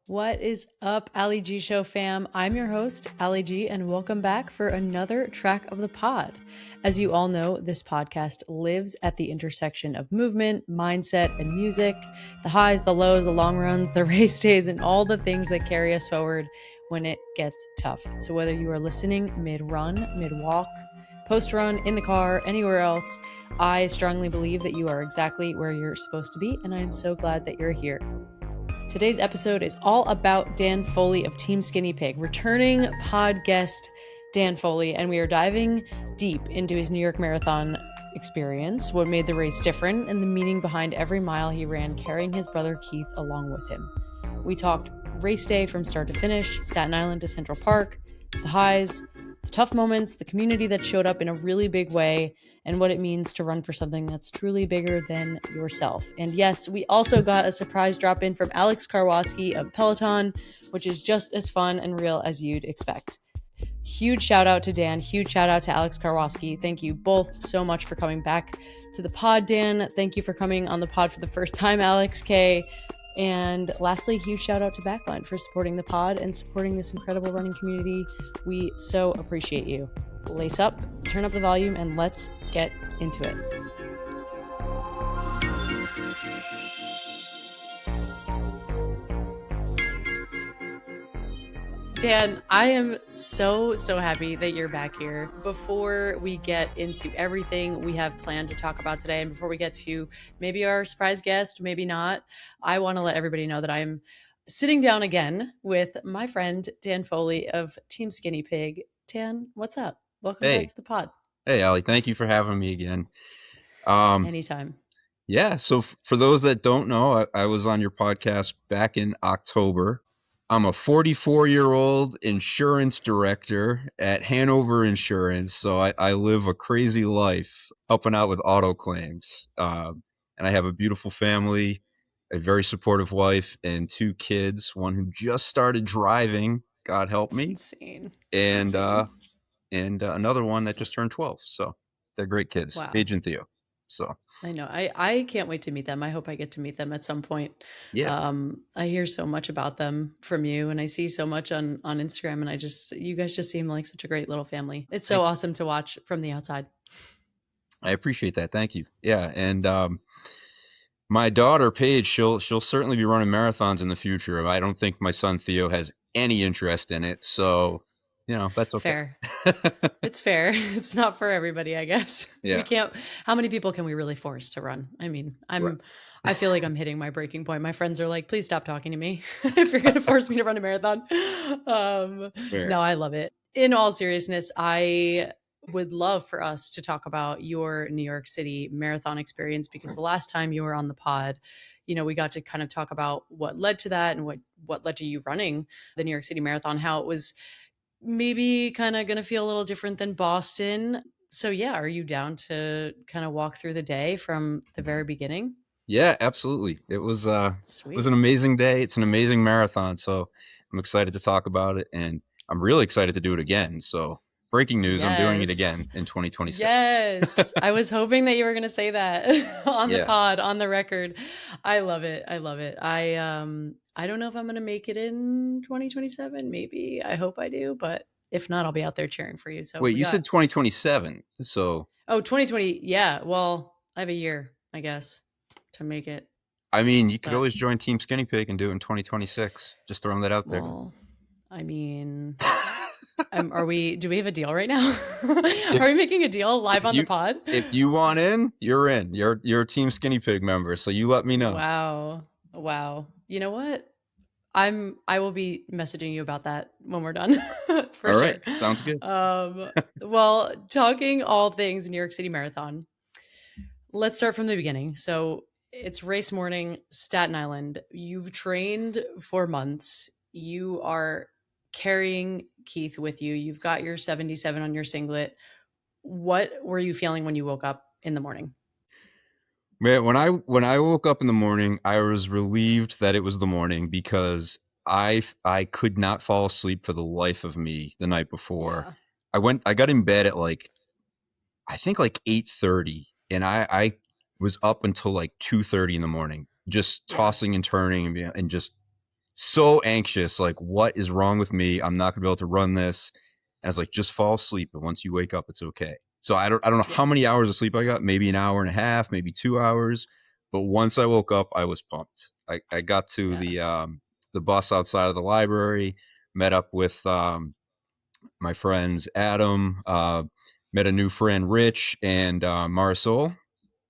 What is up, Ali G Show fam? I'm your host, Ali G, and welcome back for another track of the pod. As you all know, this podcast lives at the intersection of movement, mindset, and music, the highs, the lows, the long runs, the race days, and all the things that carry us forward when it gets tough. So whether you are listening mid-run, mid-walk, post-run, in the car, anywhere else, I strongly believe that you are exactly where you're supposed to be, and I am so glad that you're here. Today's episode is all about Dan Foley of Team Skinny Pig, returning pod guest Dan Foley, and we are diving deep into his New York Marathon experience, what made the race different, and the meaning behind every mile he ran carrying his brother Keith along with him. We talked race day from start to finish, Staten Island to Central Park, the highs, the tough moments, the community that showed up in a really big way, and what it means to run for something that's truly bigger than yourself. And yes, we also got a surprise drop in from Alex Karwoski of Peloton, which is just as fun and real as you'd expect. Huge shout out to Dan, huge shout out to Alex Karwoski. Thank you both so much for coming back to the pod, Dan. Thank you for coming on the pod for the first time, Alex K. And lastly, huge shout out to Backline for supporting the pod and supporting this incredible running community. We so appreciate you. Lace up, turn up the volume, and let's get into it. Dan, I am so happy that you're back here. Before we get into everything we have planned to talk about today, and before we get to maybe our surprise guest, maybe not, I want to let everybody know that I'm sitting down again with my friend Dan Foley of Team Skinny Pig. Dan, what's up? Welcome back to the pod. Hey, Ali, thank you for having me again. Anytime. Yeah, so for those that don't know, I was on your podcast back in October. I'm a 44-year-old insurance director at Hanover Insurance, so I live a crazy life helping out with auto claims. And I have a beautiful family, a very supportive wife, and two kids, one who just started driving, God help me, Insane. and another one that just turned 12. So they're great kids, Wow. Paige and Theo. So I know. I can't wait to meet them. I hope I get to meet them at some point. yeah, I hear so much about them from you, and I see so much on Instagram, and you guys just seem like such a great little family. It's so awesome to watch from the outside. I appreciate that. Thank you. Yeah, and my daughter Paige, she'll certainly be running marathons in the future. I don't think my son Theo has any interest in it, so that's okay. Fair. It's fair. It's not for everybody, I guess. Yeah. We can't. How many people can we really force to run? I mean, I feel like I'm hitting my breaking point. My friends are like, please stop talking to me if you're going to force me to run a marathon. No, I love it. In all seriousness, I would love for us to talk about your New York City marathon experience, because the last time you were on the pod, we got to kind of talk about what led to that and what led to you running the New York City Marathon, how it was maybe kind of going to feel a little different than Boston. So yeah, are you down to kind of walk through the day from the very beginning? Yeah, absolutely. It was Sweet. it was an amazing day. It's an amazing marathon, so I'm excited to talk about it, and I'm really excited to do it again. So breaking news, I'm doing it again in 2027. Yes. I was hoping that you were going to say that on the Yeah. pod, on the record. I love it. I love it. I don't know if I'm going to make it in 2027. Maybe. I hope I do, but if not, I'll be out there cheering for you. So Wait, you said 2027. So 2020. Yeah. Well, I have a year, I guess, to make it. I mean, you could always join Team Skinny Pig and do it in 2026. Just throwing that out there. Well, I mean, do we have a deal right now? Are we making a deal live on the pod? If you want in, you're in. You're a Team Skinny Pig member, so you let me know. Wow. You know what? I will be messaging you about that when we're done. For all sure. Right. Sounds good. Well, talking all things New York City Marathon, let's start from the beginning. So it's race morning, Staten Island. You've trained for months. You are carrying Keith with you. You've got your 77 on your singlet. What were you feeling when you woke up in the morning? Man, when I woke up in the morning, I was relieved that it was the morning, because I could not fall asleep for the life of me the night before. Yeah. I got in bed at I think 8:30, and I was up until 2:30 in the morning, just tossing and turning and just so anxious, like, what is wrong with me? I'm not gonna be able to run this. And I was like, just fall asleep, and once you wake up, it's okay. So I don't know how Yeah. many hours of sleep I got, maybe an hour and a half, maybe 2 hours. But once I woke up, I was pumped. I got to Yeah. the bus outside of the library, met up with my friends Adam, met a new friend Rich, and Marisol.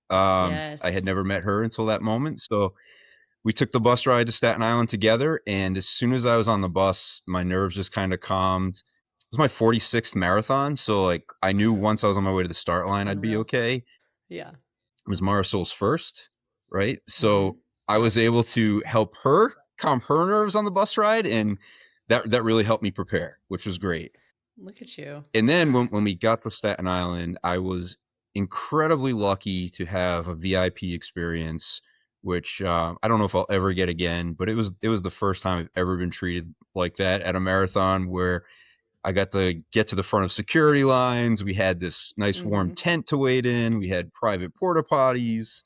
I had Yes. never met her until that moment. So we took the bus ride to Staten Island together, and as soon as I was on the bus, my nerves just kind of calmed. It was my 46th marathon, so like I knew once I was on my way to the start It's line, I'd be unreal. okay. It Yeah. was Marisol's first, right? Hmm. So I was able to help her calm her nerves on the bus ride, and that really helped me prepare, which was great. Look at you. And then when we got to Staten Island, I was incredibly lucky to have a VIP experience, which I don't know if I'll ever get again. But it was the first time I've ever been treated like that at a marathon, where I got to get to the front of security lines. We had this nice warm Hmm. tent to wait in. We had private porta potties,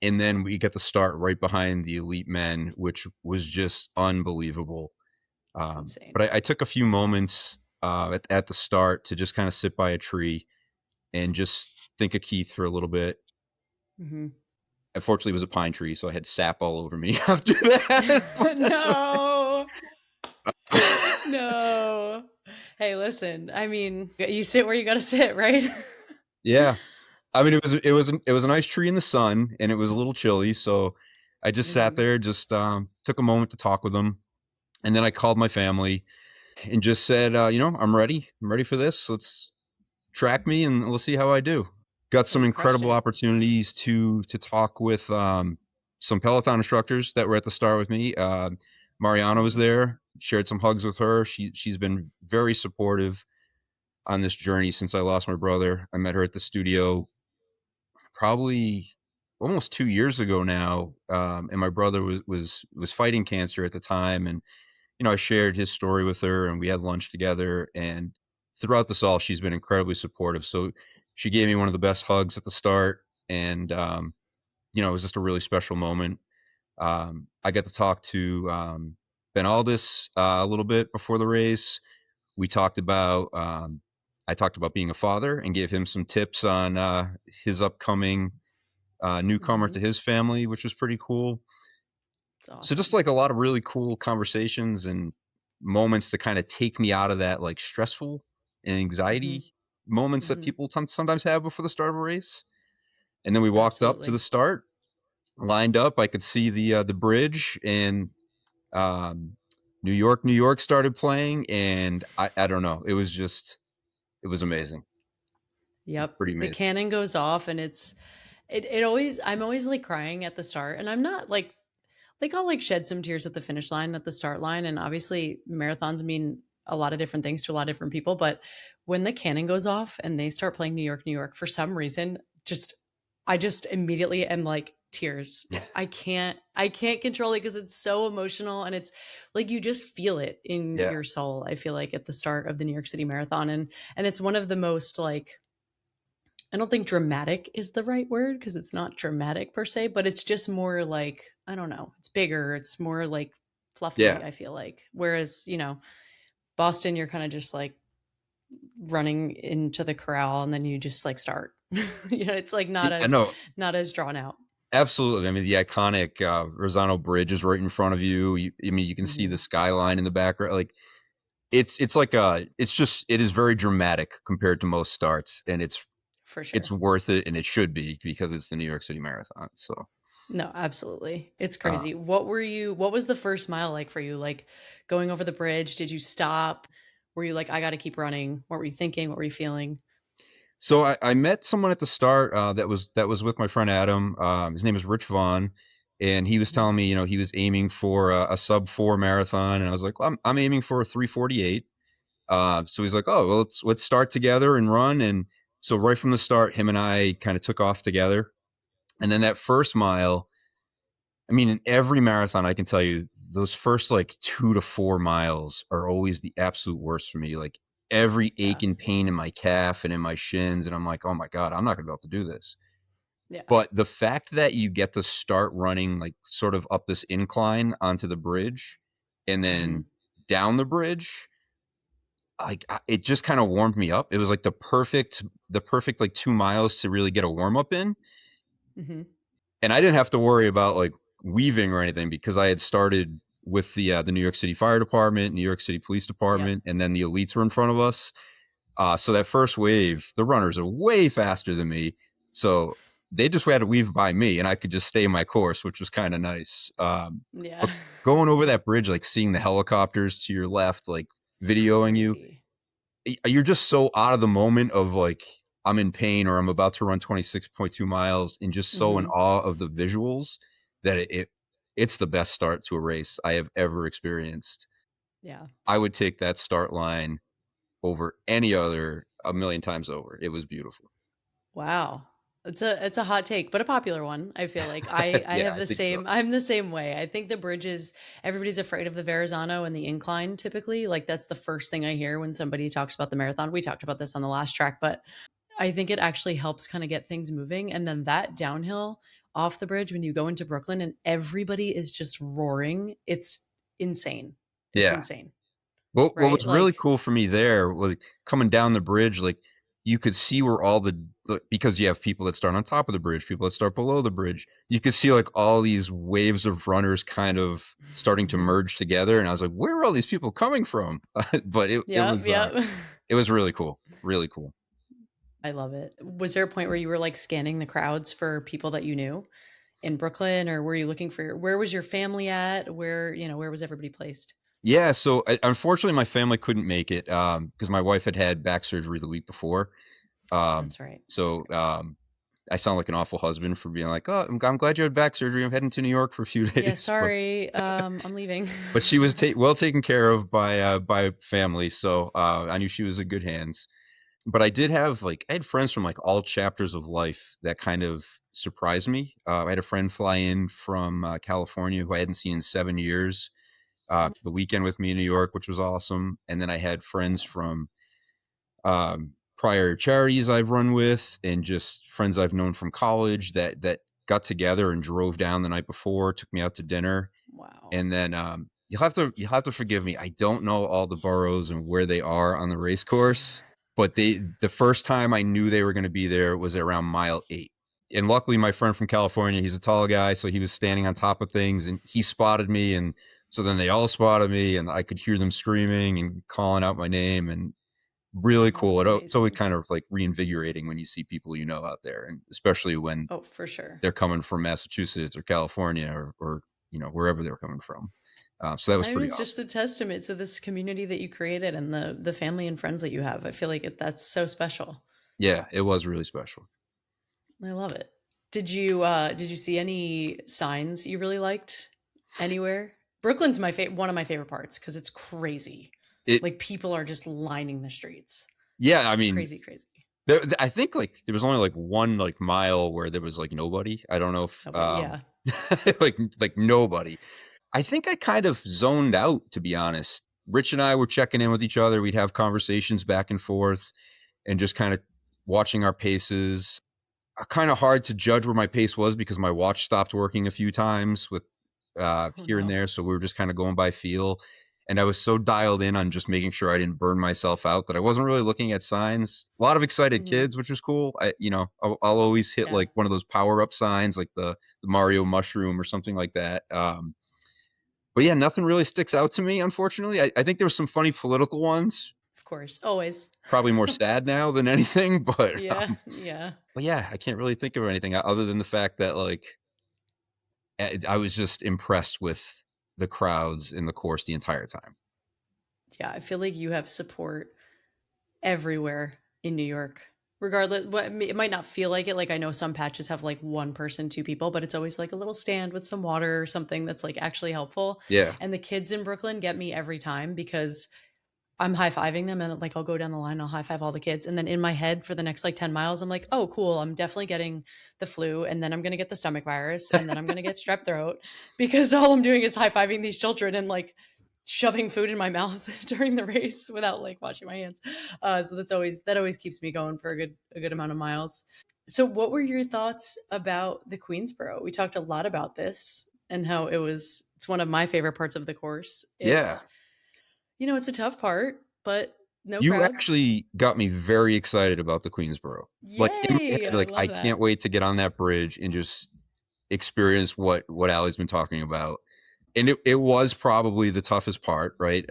and then we get to start right behind the elite men, which was just unbelievable. It's insane. But I took a few moments at the start to just kind of sit by a tree and just think of Keith for a little bit. Hmm. Unfortunately, it was a pine tree, so I had sap all over me after that. But that's okay. No. No. Hey, listen. I mean, you sit where you got to sit, right? Yeah, I mean it was a nice tree in the sun, and it was a little chilly, so I just sat Hmm. there, just took a moment to talk with them, and then I called my family and just said, I'm ready. I'm ready for this. Let's track me, and we'll see how I do. Got Well, some you crushed incredible it. opportunities to talk with some Peloton instructors that were at the start with me. Mariana was Hmm. there, shared some hugs with her. She's been very supportive on this journey since I lost my brother. I met her at the studio probably almost 2 years ago now, and my brother was fighting cancer at the time, and I shared his story with her, and we had lunch together. And throughout this all, she's been incredibly supportive. So she gave me one of the best hugs at the start, and it was just a really special moment. I got to talk to Ben Aldis a little bit before the race. We talked about I talked about being a father and gave him some tips on his upcoming newcomer Hmm. to his family, which was pretty cool. It's So just awesome. like a lot of really cool conversations and moments to kind of take me out of that like stressful and Hmm. anxiety moments that Hmm. people sometimes have before the start of a race. And then we walked up to the Absolutely. start, lined up. I could see the bridge, and um, New York started playing, and I don't know. It was amazing. It was Yep. pretty The amazing. cannon goes off and it always I'm always like crying at the start and I'm not like I'll like shed some tears at the finish line at the start line and obviously marathons mean a lot of different things to a lot of different people but when the cannon goes off and they start playing New York for some reason just I just immediately am like tears. Yeah. I can't control it because it's so emotional and it's like you just feel it in Yeah. your soul. I feel like at the start of the New York City Marathon and it's one of the most like I don't think dramatic is the right word because it's not dramatic per se, but it's just more like, I don't know, it's bigger, it's more like fluffy, Yeah. I feel like. Whereas, Boston, you're kind of just like running into the corral and then you just like start. It's like not I as know. not as drawn out. Absolutely. I mean, the iconic Rosano Bridge is right in front of you. I mean, you can see Hmm. the skyline in the background. Like it's like it is very dramatic compared to most starts, and For it's sure. worth it, and it should be because it's the New York City Marathon. So, No, absolutely. It's uh, crazy. What was the first mile like for you? Like going over the bridge, did you stop? Were you like, I got to keep running? What were you thinking? What were you feeling? so I met someone at the start that was with my friend Adam. His name is Rich Vaughn, and he was Mhm. telling me, he was aiming for a sub 4 marathon, and I was like, well, I'm aiming for a 3:48. So he's like, oh, well, let's start together and run. And so right from the start, him and I kind of took off together. And then that first mile, I mean, in every marathon, I can tell you those first like 2 to 4 miles are always the absolute worst for me. Like every ache Yeah. and pain in my calf and in my shins, and I'm like, oh my god, I'm not gonna be able to do this. Yeah. But the fact that you get to start running like sort of up this incline onto the bridge, and Mm-hmm. then down the bridge, it just kind of warmed me up. It was like the perfect like 2 miles to really get a warm up in. Mm-hmm. And I didn't have to worry about like weaving or anything because I had started with the New York City Fire Department, New York City Police Yep. Department, and then the elites were in front of us. So that first wave, the runners are way faster than me, so they just had to weave by me, and I could just stay my course, which was kind of nice. Yeah. But going over that bridge, like seeing the helicopters to your left, like It's videoing you, crazy. you're just so out of the moment of like I'm in pain or I'm about to run 26.2 miles and just so in Mm-hmm. awe of the visuals that it's the best start to a race I have ever experienced. Yeah. I would take that start line over any other a million times over. It was beautiful. Wow. It's a hot take, but a popular one. I feel like I Yeah, have I the think so. same I'm the same way. I think the bridges everybody's afraid of the Verrazano and the incline typically. Like that's the first thing I hear when somebody talks about the marathon. We talked about this on the last track, but I think it actually helps kind of get things moving. And then that downhill off the bridge when you go into Brooklyn and everybody is just roaring. It's insane. It's Yeah. insane. What Right? was really Like cool for me there was coming down the bridge, like you could see where all because you have people that start on top of the bridge, people that start below the bridge. You could see like all these waves of runners kind of starting to merge together, and I was like, where are all these people coming from? But yep, yep. it was really cool, really cool. I love it. Was there a point where you were like scanning the crowds for people that you knew in Brooklyn, or were you looking for where was your family at? Where was everybody placed? Yeah, so unfortunately, my family couldn't make it because my wife had back surgery the week before. Um, That's right. That's so right. I sound like an awful husband for being like, "Oh, I'm glad you had back surgery. I'm heading to New York for a few Yeah, days." But sorry. I'm leaving. she was well taken care of by family, so I knew she was in good hands. But I had friends from like all chapters of life that kind of surprised me. I had a friend fly in from California who I hadn't seen in 7 years. The weekend with me in New York, which was awesome. And then I had friends from prior charities I've run with, and just friends I've known from college that got together and drove down the night before, took me out to dinner, Wow. and then you'll have to forgive me. I don't know all the boroughs and where they are on the race course, but the first time I knew they were going to be there was around mile 8. And luckily, my friend from California, he's a tall guy, so he was standing on top of things, and he spotted me, and so then they all spotted me, and I could hear them screaming and calling out my name, and really Oh, cool. that's It's always amazing. kind of like reinvigorating when you see people out there, and especially when Oh, for sure. they're coming from Massachusetts or California or wherever they're coming from. So that was I mean, pretty it's just awesome. a testament to this community that you created and the family and friends that you have. I feel like that's so special. Yeah, it was really special. I love it. Did you see any signs you really liked anywhere? Brooklyn's one of my favorite parts because it's crazy. It Like people are just lining the streets. Yeah, I mean, Crazy, crazy. I think like there was only like one like mile where there was like nobody. I don't know if Nobody, yeah. like nobody. I think I kind of zoned out, to be honest. Rich and I were checking in with each other. We'd have conversations back and forth and just kind of watching our paces. Kind of hard to judge where my pace was because my watch stopped working a few times with Oh here and no. there, so we were just kind of going by feel. And I was so dialed in on just making sure I didn't burn myself out that I wasn't really looking at signs. A lot of excited Hmm. kids, which was cool. I'll always hit Yeah. like one of those power up signs, like the Mario mushroom or something like that. But yeah, nothing really sticks out to me, unfortunately. I think there were some funny political ones, Of course. Always. probably more sad now than anything, but Yeah. Yeah. yeah, I can't really think of anything other than the fact that like I was just impressed with the crowds in the course the entire time. Yeah. I feel like you have support everywhere in New York. Regardless, it might not feel like it. Like I know some patches have like one person, two people, but it's always like a little stand with some water or something that's like actually helpful. Yeah. And the kids in Brooklyn get me every time because I'm high fiving them and like I'll go down the line, I'll high five all the kids. And then in my head for the next like 10 miles, I'm like, oh, cool. I'm definitely getting the flu. And then I'm going to get the stomach virus. And then I'm going to get strep throat because all I'm doing is high fiving these children and like shoving food in my mouth during the race without like washing my hands. So that always keeps me going for a good amount of miles. So what were your thoughts about the Queensboro? We talked a lot about this and how it was It's one of my favorite parts of the course. Yeah. It's a tough part, but no You crowds. actually got me very excited about the Queensboro. Like in my Yay! head, I like love I can't that. wait to get on that bridge and just experience what Allie's been talking about. And it was probably the toughest part, right?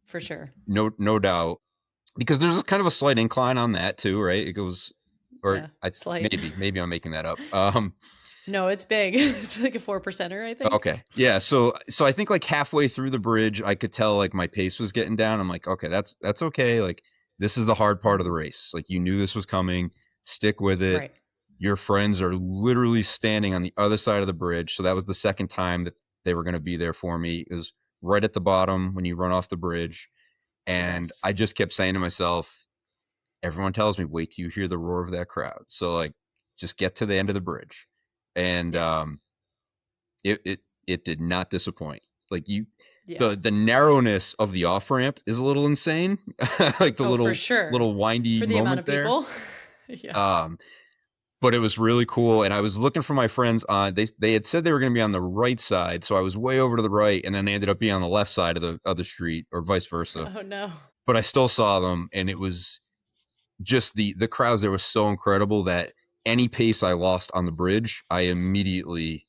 For sure. No doubt. Because there's kind of a slight incline on that too, right? It goes, or Yeah, I slight. maybe I'm making that up. No, it's big. It's like a 4%er, I think. Okay. Yeah, so I think like halfway through the bridge I could tell like my pace was getting down. I'm like, okay, that's okay. Like this is the hard part of the Hmm. race. Like you knew this was coming. Stick with it. Right. Your friends are literally standing on the other side of the bridge. So that was the second time that they were going to be there for me. It was right at the bottom when you run off the bridge. It's the And best. I just kept saying to myself, everyone tells me, wait till you hear the roar of that crowd. So like just get to the end of the bridge. And Yeah. it did not disappoint. Like you, Yeah. the narrowness of the off ramp is a little insane, like the Oh, for sure. little windy For the amount moment of there. people. Yeah. Um, but it was really cool, and I was looking for my friends on. They had said they were going to be on the right side, so I was way over to the right, and then they ended up being on the left side of the other street, or vice versa. Oh no. But I still saw them, and it was just the crowds there was so incredible that any pace I lost on the bridge, I immediately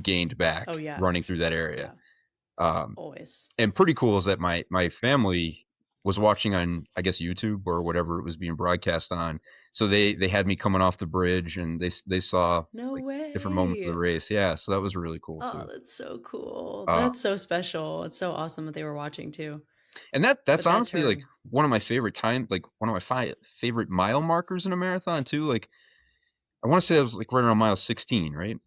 gained back Oh yeah. running through that area. Yeah. Um, Always. and pretty cool is that my family was watching on I guess YouTube or whatever it was being broadcast on. So they had me coming off the bridge and they saw No like different moments of the way. race. Yeah, so that was really cool Oh, too. that's so cool. Uh, That's so special. It's so awesome that they were watching too. and that's But that honestly like turn. one of my favorite time, like one of my favorite mile markers in a marathon too. Like I want to say it was like right around mile 16, right?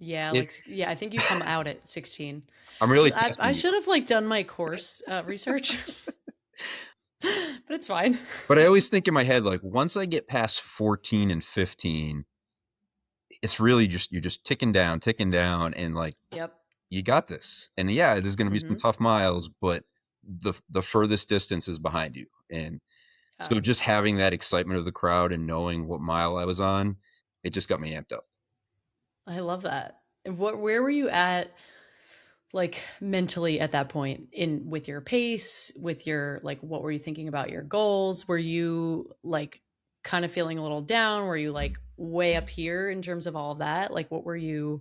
Yeah, It. yeah, I think you come out at 16. I'm So really I testing you, should have like done my course research, but it's fine. but I always think in my head like once I get past 14 and 15, it's really just you're just ticking down, and like Yep. you got this. And yeah, there's going to be some Mm-hmm. tough miles, but the furthest distance is behind you. And Yeah. so just having that excitement of the crowd and knowing what mile I was on, it just got me amped up. I love that. And where were you at like mentally at that point in with your pace, with your like what were you thinking about your goals? Were you like kind of feeling a little down? Were you like way up here in terms of all of that? Like what were you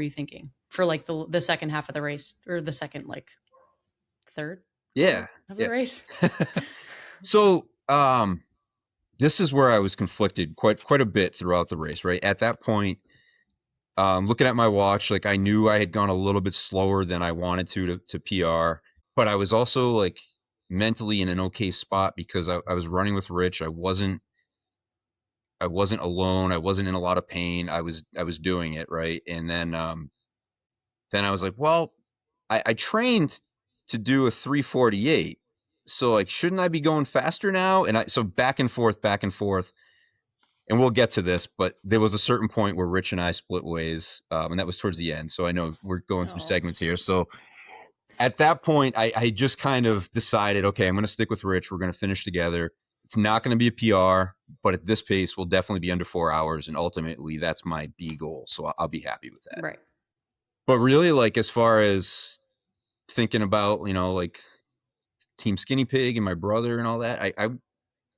thinking for like the second half of the race or the second like third Yeah. part of the Yeah. race? So, this is where I was conflicted quite a bit throughout the race, right? At that point, looking at my watch, like I knew I had gone a little bit slower than I wanted to PR, but I was also like mentally in an okay spot because I was running with Rich. I wasn't alone. I wasn't in a lot of pain. I was doing it right, and then I was like, well, I trained to do a 3:48, so like shouldn't I be going faster now? And I so back and forth, and we'll get to this, but there was a certain point where Rich and I split ways, and that was towards the end. So I know we're going through Oh, segments here. So at that point, I just kind of decided, okay, I'm going to stick with Rich. We're going to finish together. It's not going to be a PR, but at this pace, we'll definitely be under 4 hours, and ultimately, that's my B goal. So I'll be happy with that. right. But really, like as far as thinking about, like Team Skinny Pig and my brother and all that,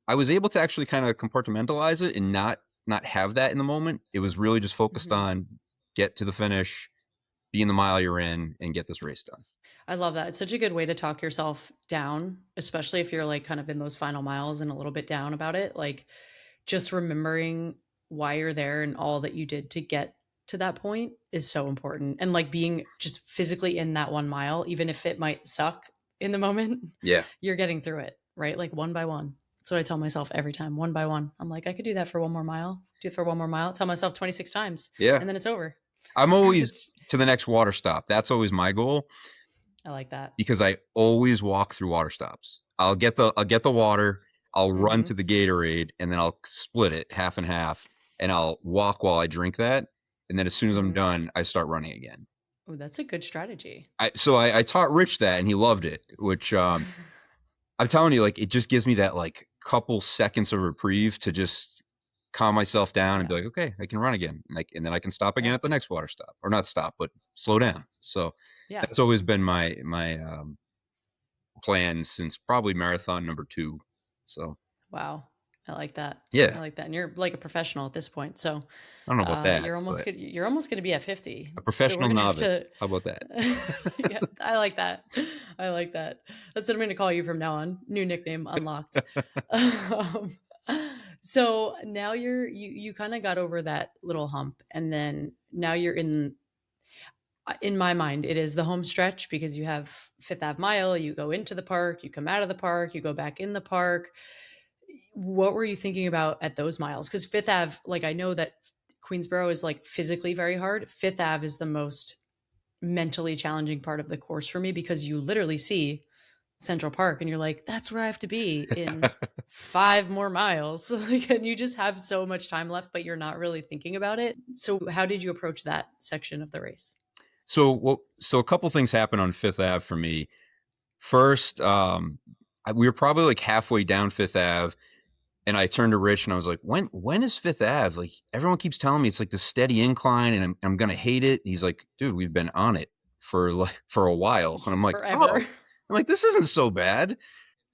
I was able to actually kind of compartmentalize it and not have that in the moment. It was really just focused Hmm. on get to the finish, be in the mile you're in, and get this race done. I love that. It's such a good way to talk yourself down, especially if you're like kind of in those final miles and a little bit down about it. Like just remembering why you're there and all that you did to get to that point is so important. And like being just physically in that 1 mile, even if it might suck in the moment, Yeah. you're getting through it, right? Like one by one. That's what I tell myself every time, one by one. I'm like, I could do that for one more mile, do it for one more mile, tell myself 26 times, Yeah. and then it's over. I'm always It's, to the next water stop. That's always my goal I like that. because I always walk through water stops. I'll get the water, I'll run Hmm. to the Gatorade, and then I'll split it half and half, and I'll walk while I drink that. And then as soon as I'm Hmm. done, I start running again. Oh, that's a good strategy. So I taught Rich that, and he loved it. Which I'm telling you, like it just gives me that like couple seconds of reprieve to just calm myself down and Yeah. be like, okay, I can run again, and then I can stop again Yeah. at the next water stop, or not stop, but slow down. So Yeah. That's always been my plan since probably marathon number 2. So Wow. I like that. I yeah, like that. And you're like a professional at this point. So I don't know about that, you're almost but good. You're almost going to be at 50. a So we're professional going to have novice. to. How about that? Yeah, I like that. I like that. That's what I'm going to call you from now on. New nickname unlocked. um, so now you kind of got over that little hump, and then now you're in my mind, it is the home stretch because you have Fifth Ave Mile, you go into the park, you come out of the park, you go back in the park. What were you thinking about at those miles? Because Fifth Ave, like I know that Queensboro is like physically very hard. Fifth Ave is the most mentally challenging part of the course for me because you literally see Central Park and you're like, that's where I have to be in 5 more miles. And you just have so much time left, but you're not really thinking about it. So, how did you approach that section of the race? So a couple things happened on Fifth Ave for me. First, we were probably like halfway down Fifth Ave, and I turned to Rich and I was like, when is Fifth Ave? Like everyone keeps telling me it's like the steady incline and I'm gonna hate it. And he's like, dude, we've been on it for a while. And I'm like, oh, Forever. I'm like, this isn't so bad.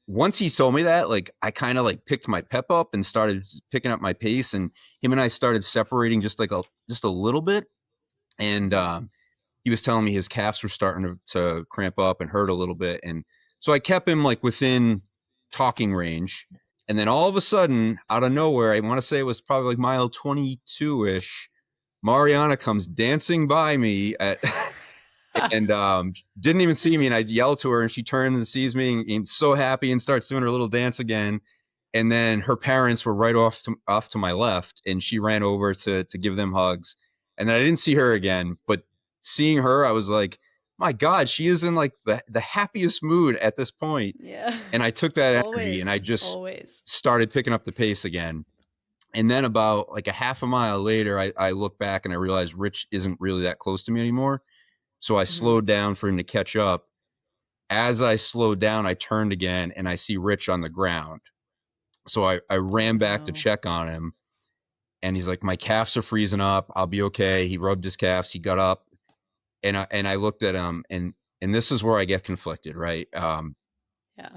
Once he told me that, like I kind of like picked my pep up and started picking up my pace, and him and I started separating just a little bit. And Mhm. he was telling me his calves were starting to cramp up and hurt a little bit. And so I kept him like within talking range. And then all of a sudden, out of nowhere, I want to say it was probably like mile 22 ish, Mariana comes dancing by me and didn't even see me. And I yelled to her, and she turns and sees me and so happy and starts doing her little dance again. And then her parents were right off to my left, and she ran over to give them hugs. And then I didn't see her again, but seeing her, I was like, my God, she is in like the happiest mood at this point. Yeah. And I took that energy and I Always. just Always. started picking up the pace again. And then about like a half a mile later, I look back and I realized Rich isn't really that close to me anymore. So I Hmm. slowed down for him to catch up. As I slowed down, I turned again and I see Rich on the ground. So I Oh ran back to no. check on him, and he's like, my calves are freezing up. I'll be okay. He rubbed his calves. He got up, and I looked at him, and this is where I get conflicted, right? Yeah.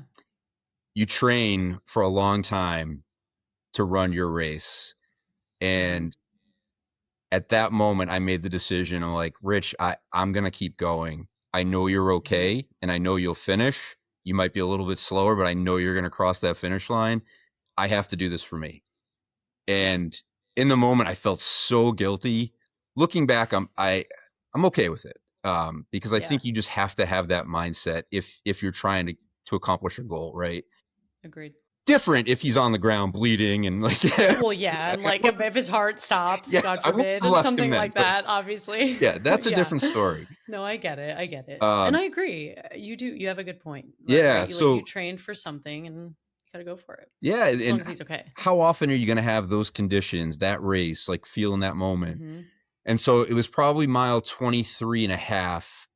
You train for a long time to run your race, Hmm. and at that moment, I made the decision. I'm like, Rich, I'm gonna keep going. I know you're Hmm. okay, and I know you'll finish. You might be a little bit slower, but I know you're gonna cross that finish line. I have to do this for me. Yeah. And in the moment, I felt so guilty. Looking back, I'm okay with it, because I Yeah. think you just have to have that mindset if you're trying to accomplish a goal, right? Agreed. Different if he's on the ground bleeding and like, Well, yeah, and like if his heart stops, yeah, God I wouldn't forbid, have is left him something then. like But that, obviously. yeah, that's a Yeah. different story. No, I get it. I get it. And Um, I agree. You do. You have a good point, yeah, right? You like you so trained for something and you got to go for it yeah, as long and as he's okay. how often are you going to have those conditions, that race, like feeling that moment? Hmm. And so it was probably mile 23 and a half.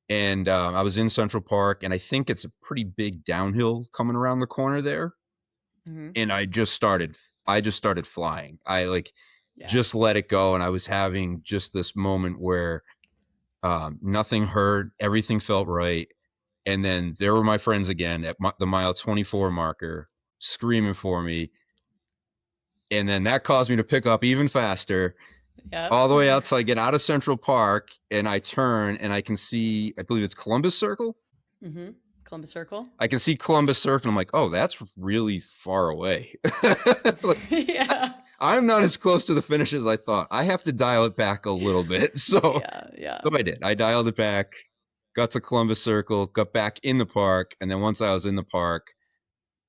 And I was in Central Park, and I think it's a pretty big downhill coming around the corner there. Hmm. And I just started flying. I like Yeah. just let it go, and I was having just this moment where nothing hurt, everything felt right. And then there were my friends again at the mile 24 marker, screaming for me, and then that caused me to pick up even faster, Yep. all the way out till I get out of Central Park, and I turn and I can see, I believe it's Columbus Circle. Hmm. Columbus Circle. I can see Columbus Circle. I'm like, oh, that's really far away. Like, Yeah. I'm not as close to the finish as I thought. I have to dial it back a little bit. So, Yeah. Yeah. so I did. I dialed it back, got to Columbus Circle, got back in the park, and then once I was in the park,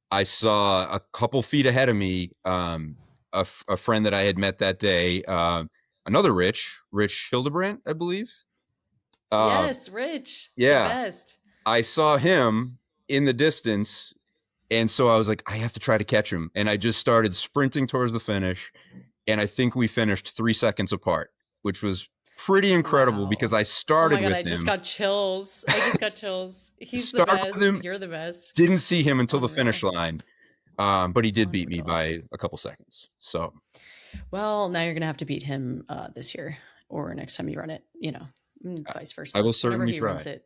I saw a couple feet ahead of me, a friend that I had met that day, another Rich Hildebrandt, I believe. Uh, Yes, Rich, the yeah, best. I saw him in the distance. And so I was like, I have to try to catch him. And I just started sprinting towards the finish. And I think we finished 3 seconds apart, which was pretty incredible because Wow. I Oh my started God, with I just him, got chills. I just got chills. He's the started with best. him, You're the best. didn't see him until the finish Unreal. line. But he did beat me Unreal. by a couple seconds. So Well, now you're gonna have to beat him this year or next time you run it. vice I versa, will whenever certainly he runs try. it.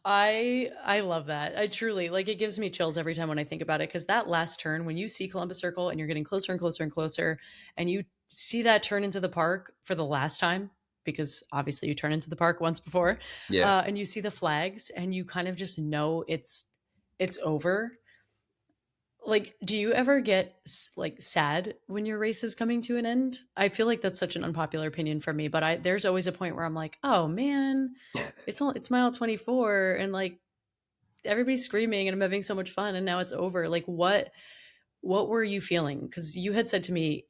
I love that. I truly like it gives me chills every time when I think about it because that last turn when you see Columbus Circle and you're getting closer and closer and closer and you see that turn into the park for the last time because obviously you turn into the park once before Yeah. and you see the flags and you kind of just know it's over. Like, do you ever get like sad when your race is coming to an end? I feel like that's such an unpopular opinion for me, but I there's always a point where I'm like, oh man, it's mile 24 and like everybody's screaming and I'm having so much fun and now it's over. Like what were you feeling? Because you had said to me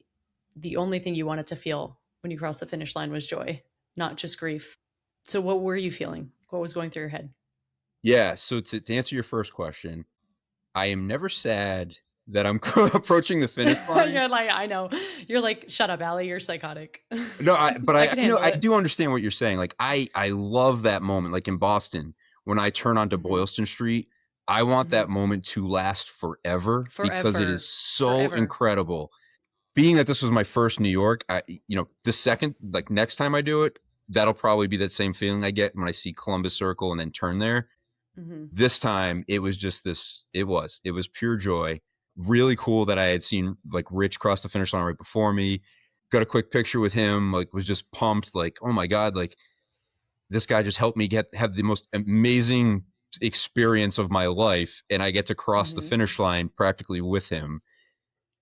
the only thing you wanted to feel when you crossed the finish line was joy, not just grief. So what were you feeling? What was going through your head? Yeah. So to answer your first question, I am never sad that I'm approaching the finish line. You're like, I know. You're like, shut up, Allie. You're psychotic. No, but I can I know handle I it. do understand what you're saying. Like I love that moment. Like in Boston, when I turn onto Hmm. Boylston Street, I want Hmm. that moment to last forever because it is Forever. so Forever. incredible. Being that this was my first New York, the second, like next time I do it, that'll probably be that same feeling I get when I see Columbus Circle and then turn there. Hmm. This time it was just it was pure joy. Really cool that I had seen like Rich cross the finish line right before me. Got a quick picture with him, like was just pumped, like, oh my God, like this guy just helped me have the most amazing experience of my life, and I get to cross the Hmm. finish line practically with him.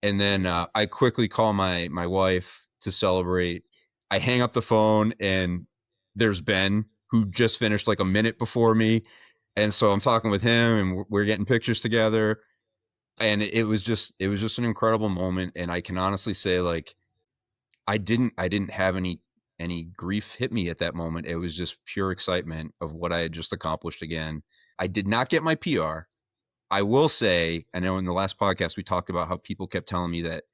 And It's then amazing. I quickly call my wife to celebrate. I hang up the phone, and there's Ben, who just finished like a minute before me, and so I'm talking with him, and we're getting pictures together. And it was just an incredible moment. And I can honestly say, like, I didn't have any grief hit me at that moment. It was just pure excitement of what I had just accomplished again. I did not get my PR. I will say, I know in the last podcast we talked about how people kept telling me that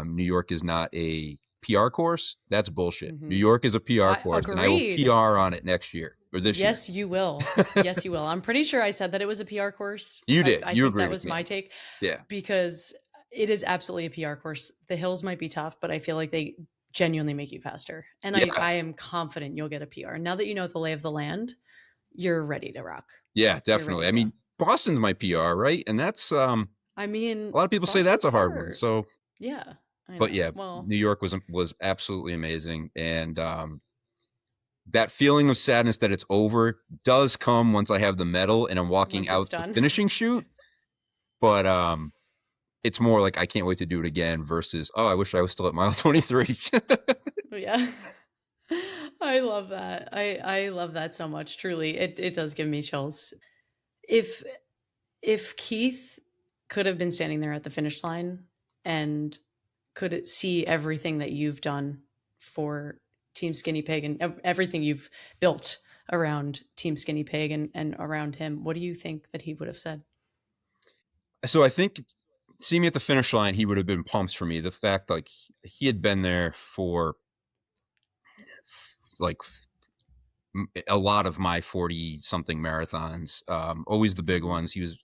New York is not a PR course. That's bullshit. New Hmm. York is a PR I course, and I will agreed. PR on it next year or this year. Yes, you will. Yes, you will. I'm pretty sure I said that it was a PR course. You I, did. I You think agreed that with was me my on that. take Yeah. because it is absolutely a PR course. The hills might be tough, but I feel like they genuinely make you faster. And Yeah. I am confident you'll get a PR. Now that you know the lay of the land, you're ready to rock. Yeah, You're ready definitely. I to go. mean, Boston's my PR, right? And that's I mean, a lot of people say that's Boston's a hard one. hard. So, Yeah, I but know. yeah, Well, New York was absolutely amazing. And that feeling of sadness that it's over does come once I have the medal and I'm walking once it's out the done. finishing chute. But it's more like I can't wait to do it again versus, oh, I wish I was still at mile 23. Yeah. I love that. I love that so much. Truly. It does give me chills. If if Keith could have been standing there at the finish line and could see everything that you've done for Team Skinny Pig and everything you've built around Team Skinny Pig and around him, what do you think that he would have said? So I think seeing me at the finish line, he would have been pumped for me. The fact like he had been there for like a lot of my 40 something marathons, always the big Hmm. ones. He was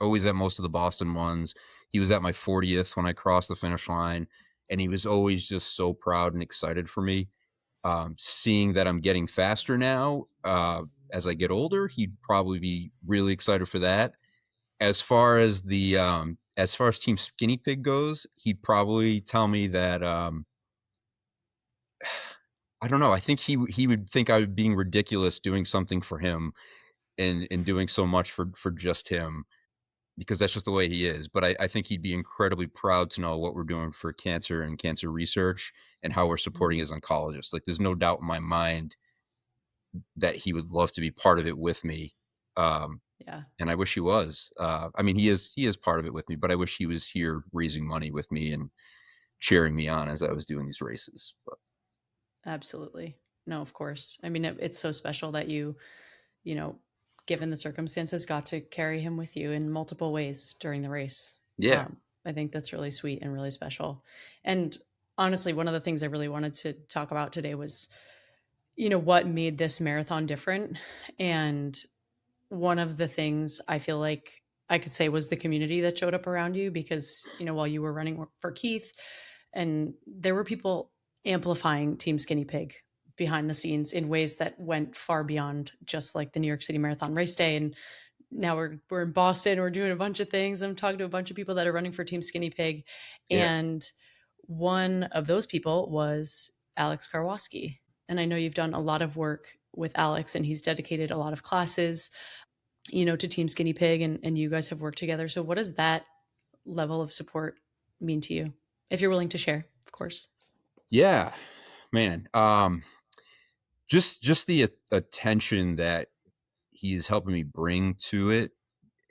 always at most of the Boston ones. He was at my 40th when I crossed the finish line, and he was always just so proud and excited for me. Seeing that I'm getting faster now, as I get older, he'd probably be really excited for that. As far as Team Skinny Pig goes, he'd probably tell me that I don't know. I think he would think I was being ridiculous doing something for him and doing so much for just him because that's just the way he is. But I think he'd be incredibly proud to know what we're doing for cancer and cancer research and how we're supporting Hmm. his oncologists. Like, there's no doubt in my mind that he would love to be part of it with me. Um, Yeah. and I wish he was. I mean, he is part of it with me, but I wish he was here raising money with me and cheering me on as I was doing these races. But Absolutely. No, of course. I mean, it's so special that you know, given the circumstances, got to carry him with you in multiple ways during the race. yeah, I think that's really sweet and really special. And honestly, one of the things I really wanted to talk about today was, what made this marathon different. And one of the things I feel like I could say was the community that showed up around you because, while you were running for Keith and there were people amplifying Team Skinny Pig behind the scenes in ways that went far beyond just like the New York City Marathon race day. And now we're in Boston. We're doing a bunch of things. I'm talking to a bunch of people that are running for Team Skinny Pig, Yeah. and one of those people was Alex Karwoski. And I know you've done a lot of work with Alex, and he's dedicated a lot of classes, to Team Skinny Pig, and you guys have worked together. So what does that level of support mean to you? If you're willing to share, of course. Yeah, man. Just the attention that he's helping me bring to it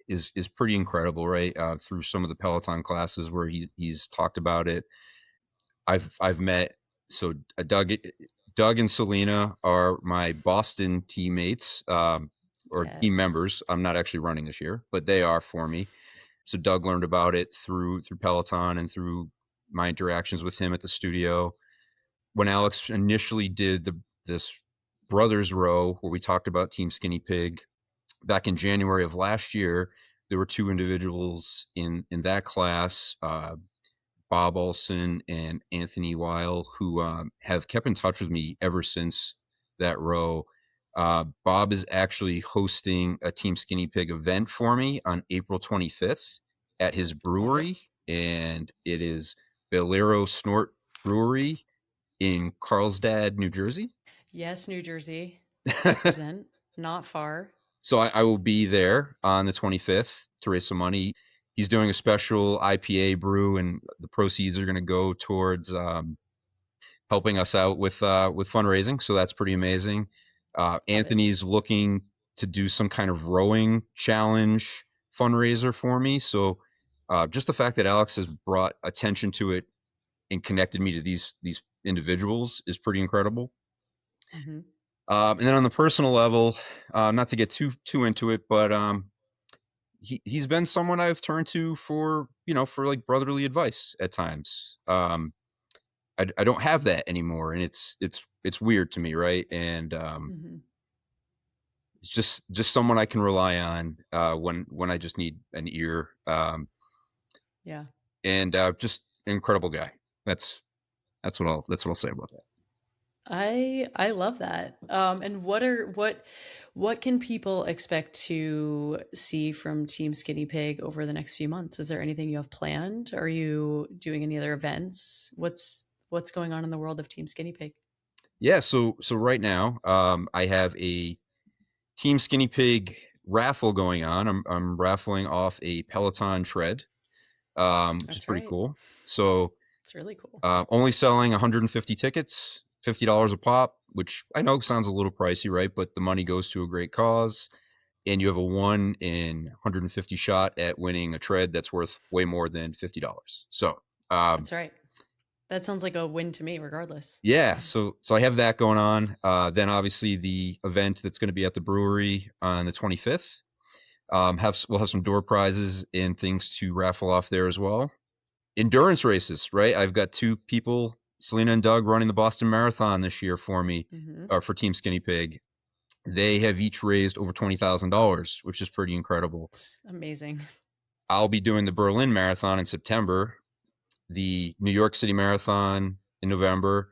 is pretty incredible, right? Through some of the Peloton classes where he's talked about it, I've met so Doug and Selena are my Boston teammates, or team Yes. members. I'm not actually running this year, but they are for me. So Doug learned about it through Peloton and through my interactions with him at the studio. When Alex initially did this brothers row where we talked about Team Skinny Pig back in January of last year, there were two individuals in that class, Bob Olson and Anthony Weil, who have kept in touch with me ever since that row. Bob is actually hosting a Team Skinny Pig event for me on April 25th at his Love it. brewery, and it is Bolero Snort Brewery in Carlsbad, New Jersey. Yes, New Jersey. Represent. Not far. So I will be there on the 25th to raise some money. He's doing a special IPA brew, and the proceeds are going to go towards helping us out with fundraising. So that's pretty amazing. Love it. Anthony's looking to do some kind of rowing challenge fundraiser for me. So just the fact that Alex has brought attention to it and connected me to these individuals is pretty incredible. Mm-hmm. And then on the personal level, not to get too into it, but he's been someone I've turned to for for like brotherly advice at times. I don't have that anymore, and it's weird to me, right? And Mm-hmm. it's just someone I can rely on when I just need an ear. Yeah. And just an incredible guy. That's what I'll say about that. I love that. And what can people expect to see from Team Skinny Pig over the next few months? Is there anything you have planned? Are you doing any other events? What's going on in the world of Team Skinny Pig? Yeah, so right now, I have a Team Skinny Pig raffle going on. I'm raffling off a Peloton tread, which is That's pretty right. cool. So It's really cool. only selling 150 tickets, $50 a pop, which I know sounds a little pricey, right? But the money goes to a great cause, and you have a 1 in 150 shot at winning a tread that's worth way more than $50. So um, That's right. That sounds like a win to me, regardless. yeah, so I have that going on. Then obviously the event that's going to be at the brewery on the 25th. We'll have some door prizes and things to raffle off there as well. Endurance races, right? I've got two people, Selena and Doug, running the Boston Marathon this year for me, Mm-hmm. for Team Skinny Pig. They have each raised over $20,000, which is pretty incredible. It's amazing. I'll be doing the Berlin Marathon in September, the New York City Marathon in November,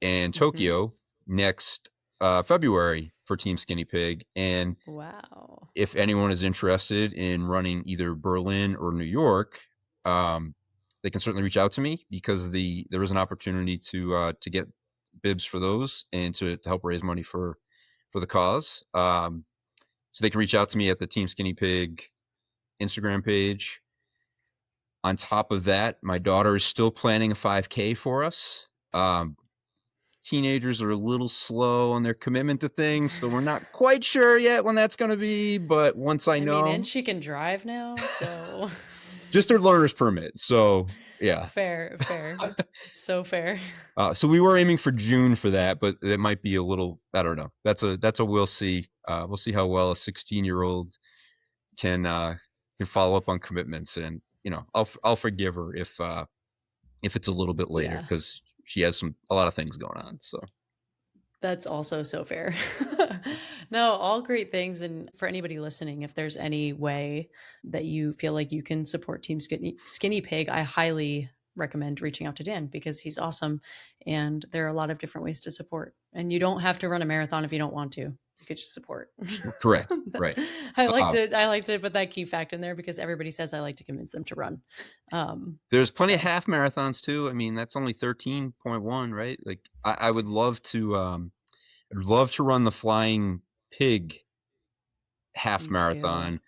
and Mm-hmm. Tokyo next February for Team Skinny Pig. And Wow. if anyone is interested in running either Berlin or New York, um, they can certainly reach out to me because there is an opportunity to get bibs for those and to help raise money for the cause. So they can reach out to me at the Team Skinny Pig Instagram page. On top of that, my daughter is still planning a 5K for us. Teenagers are a little slow on their commitment to things, so we're not quite sure yet when that's going to be. But once I I mean, and know, she can drive now, so just their learner's permit. So yeah. fair, fair. It's so fair. So we were aiming for June for that, but it might be a little. I don't know. That's a we'll see. We'll see how well a 16-year-old can follow up on commitments, and I'll forgive her if it's a little bit later Yeah. because she has a lot of things going on. So That's also so fair. No, all great things. And for anybody listening, if there's any way that you feel like you can support Team Skinny Pig, I highly recommend reaching out to Dan because he's awesome. And there are a lot of different ways to support. And you don't have to run a marathon if you don't want to. You could just support. Correct. Right. I like to put that key fact in there because everybody says I like to convince them to run. There's plenty of half marathons too. I mean, that's only 13.1, right? Like I would love to run the Flying Pig half marathon.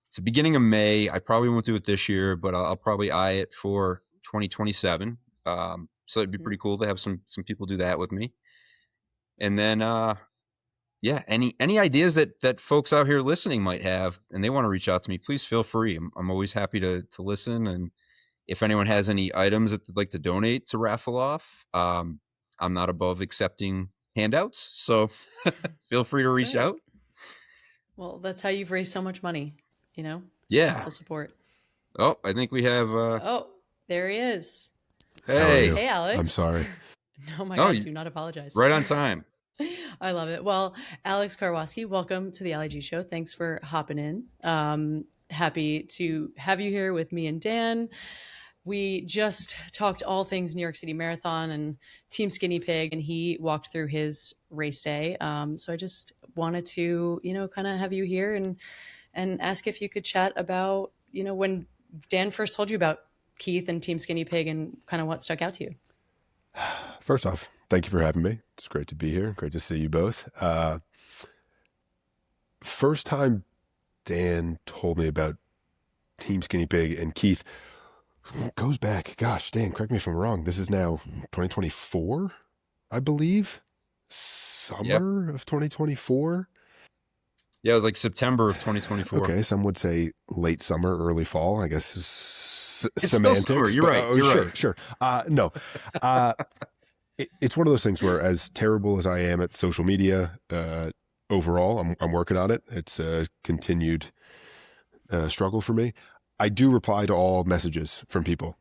It's the beginning of May. I probably won't do it this year, but I'll probably eye it for 2027. So it'd be pretty cool to have some people do that with me. And then, any ideas that folks out here listening might have, and they want to reach out to me, please feel free. I'm always happy to listen. And if anyone has any items that they'd like to donate to raffle off, I'm not above accepting handouts. So feel free to reach out. Well, that's how you've raised so much money, Yeah. People support. Oh, I think we have. Oh, there he is. Hey, Alex. I'm sorry. Oh my God, do not apologize. Right on time. I love it. Well, Alex Karwoski, welcome to the LIG show. Thanks for hopping in. Happy to have you here with me and Dan. We just talked all things New York City Marathon and Team Skinny Pig, and he walked through his race day. So I just wanted to, kind of have you here and ask if you could chat about, when Dan first told you about Keith and Team Skinny Pig and kind of what stuck out to you. First off, thank you for having me. It's great to be here. Great to see you both. First time Dan told me about Team Skinny Pig and Keith goes back. Gosh, Dan, correct me if I'm wrong. This is now 2024, I believe. Summer of 2024. Yeah, it was like September of 2024. Okay, some would say late summer, early fall. I guess it's semantics. Still summer. You're right. You're right. Sure. No. It's one of those things where, as terrible as I am at social media, overall, I'm working on it. It's a continued struggle for me. I do reply to all messages from people,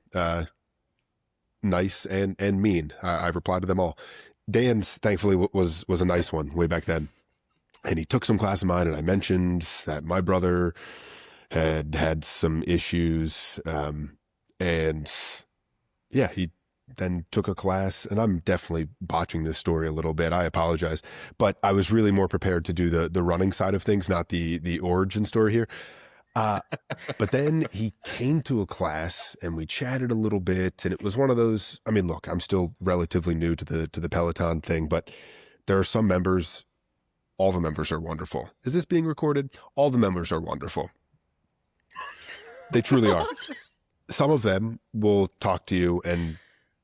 nice and mean. I've replied to them all. Dan's, thankfully, was a nice one way back then. And he took some class of mine, and I mentioned that my brother had some issues. And yeah, he then took a class, and I'm definitely botching this story a little bit. I apologize, but I was really more prepared to do the running side of things, not the origin story here. But then he came to a class and we chatted a little bit, and it was one of those, I mean, look, I'm still relatively new to the Peloton thing, but there are some members, all the members are wonderful. Is this being recorded? All the members are wonderful. They truly are. Some of them will talk to you and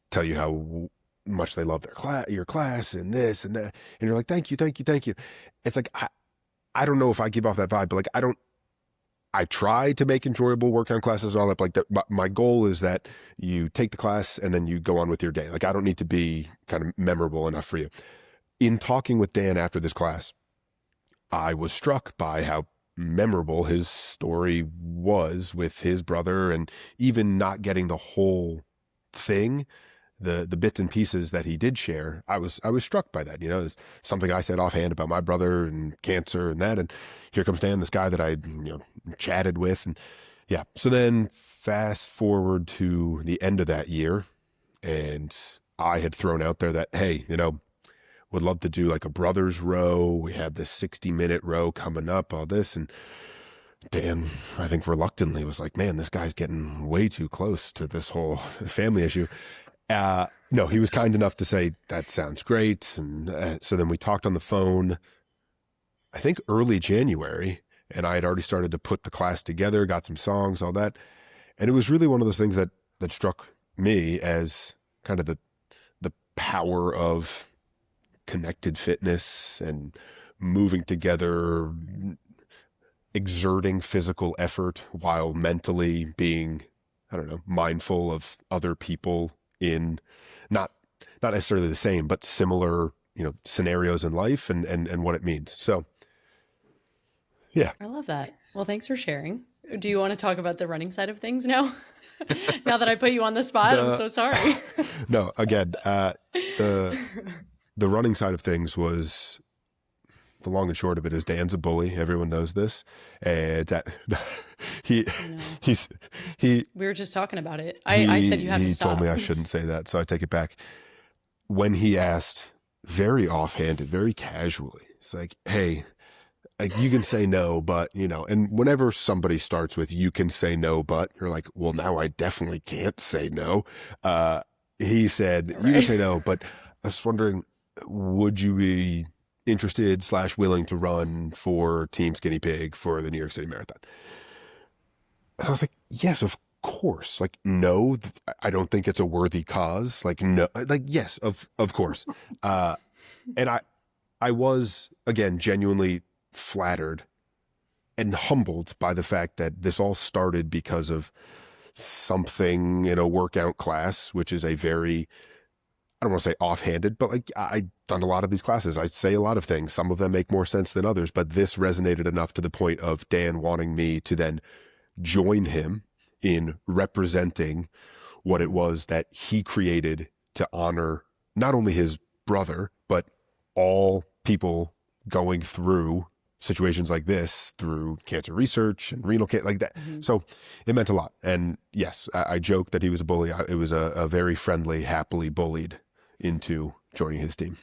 tell you how much they love your class and this and that. And you're like, thank you. It's like, I don't know if I give off that vibe, but like, I try to make enjoyable workout classes and all that. But like my goal is that you take the class and then you go on with your day. Like, I don't need to be kind of memorable enough for you. In talking with Dan after this class, I was struck by how memorable his story was with his brother, and even not getting the whole thing, the bits and pieces that he did share. I was struck by that. It's something I said offhand about my brother and cancer and that, and here comes Dan, this guy that I chatted with, and yeah. So then fast forward to the end of that year, and I had thrown out there that, hey, would love to do like a brothers row. We have this 60-minute row coming up, all this. And Dan, I think reluctantly, was like, man, this guy's getting way too close to this whole family issue. No, he was kind enough to say, that sounds great. And so then we talked on the phone, I think early January, and I had already started to put the class together, got some songs, all that. And it was really one of those things that struck me as kind of the power of connected fitness and moving together, exerting physical effort while mentally being, mindful of other people in not necessarily the same, but similar, scenarios in life and what it means. So, yeah. I love that. Well, thanks for sharing. Do you want to talk about the running side of things now? Now that I put you on the spot, I'm so sorry. No, again, the running side of things was the long and short of it is Dan's a bully. Everyone knows this. And he We were just talking about it. I said you have to stop. He told me I shouldn't say that, so I take it back. When he asked very offhanded, very casually, it's like, hey, like, you can say no, but, you know, and whenever somebody starts with, you can say no, but, you're like, well, now I definitely can't say no. He said, you can say no, but I was wondering, would you be interested / willing to run for Team Skinny Pig for the New York City Marathon? And I was like, yes, of course. Like, no, I don't think it's a worthy cause. Like, no, like, yes, of course. And I was, again, genuinely flattered and humbled by the fact that this all started because of something in a workout class, which is a very, I don't want to say offhanded, but like, I've done a lot of these classes. I say a lot of things. Some of them make more sense than others, but this resonated enough to the point of Dan wanting me to then join him in representing what it was that he created to honor not only his brother, but all people going through situations like this, through cancer research and renal cancer, like that. Mm-hmm. So it meant a lot. And yes, I joked that he was a bully. It was a very friendly, happily bullied into joining his team.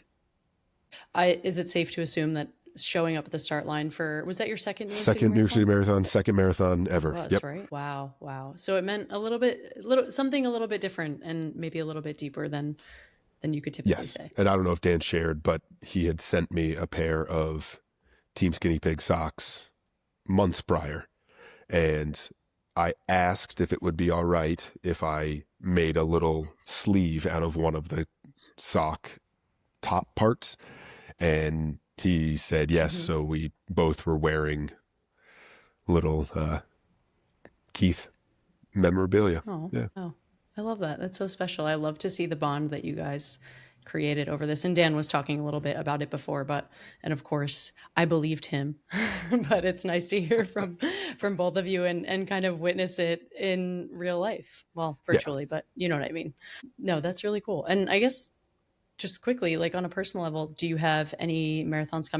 Is it safe to assume that showing up at the start line was that your second New York City New York City Marathon, second marathon ever. It was, right? Wow. So it meant something a little bit different and maybe a little bit deeper than you could typically say. And I don't know if Dan shared, but he had sent me a pair of Team Skinny Pig socks months prior. And I asked if it would be all right if I made a little sleeve out of one of the sock top parts. And he said yes. Mm-hmm. So we both were wearing little Keith memorabilia. Oh, yeah. Oh, I love that. That's so special. I love to see the bond that you guys created over this. And Dan was talking a little bit about it before, and of course I believed him, but it's nice to hear from both of you and kind of witness it in real life. Well, virtually, but you know what I mean? No, that's really cool. And I guess just quickly, like on a personal level, do you have any marathons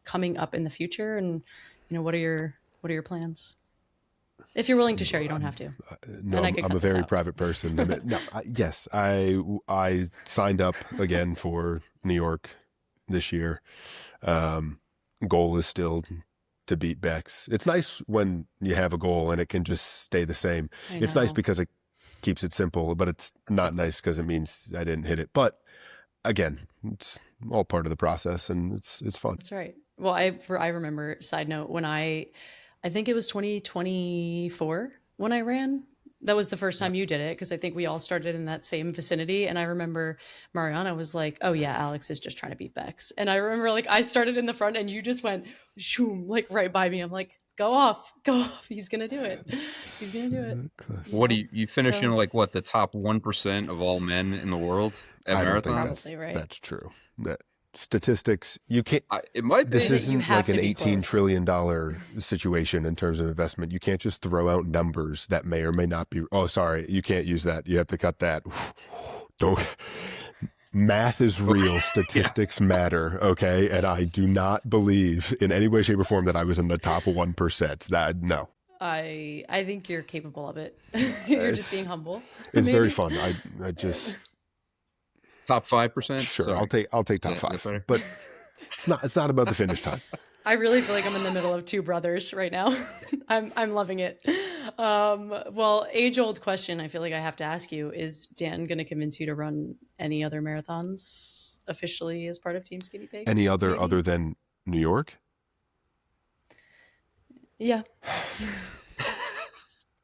coming up in the future? And, you know, what are your plans? If you're willing to share, you don't have to. No, I'm a very private person. Yes, I signed up again for New York this year. Goal is still to beat Bex. It's nice when you have a goal and it can just stay the same. It's nice because it keeps it simple, but it's not nice because it means I didn't hit it. But again, it's all part of the process and it's fun. That's right. Well, I remember, side note, when I think it was 2024 when I ran. That was the first time you did it, because I think we all started in that same vicinity. And I remember Mariana was like, oh yeah, Alex is just trying to beat Bex. And I remember like I started in the front and you just went shoom, like right by me. I'm like, go off. He's going to do it. He's going to do it. What do you finish in like what, the top 1% of all men in the world at marathon? Probably, right? That's true. That statistics, you can't, it might be. This isn't like an $18 trillion situation in terms of investment. You can't just throw out numbers that may or may not be. Oh, sorry. You can't use that. You have to cut that. Don't. Math is real. Statistics matter. Okay. And I do not believe in any way, shape or form that I was in the top 1%. No. I think you're capable of it. You're just being humble. It's very fun. I just. Top 5%? Sure, Sorry. I'll take top 5. But it's not about the finish time. I really feel like I'm in the middle of two brothers right now. I'm loving it. Well, age-old question I feel like I have to ask you, is Dan going to convince you to run any other marathons officially as part of Team Skinny Pig? Any other than New York? Yeah.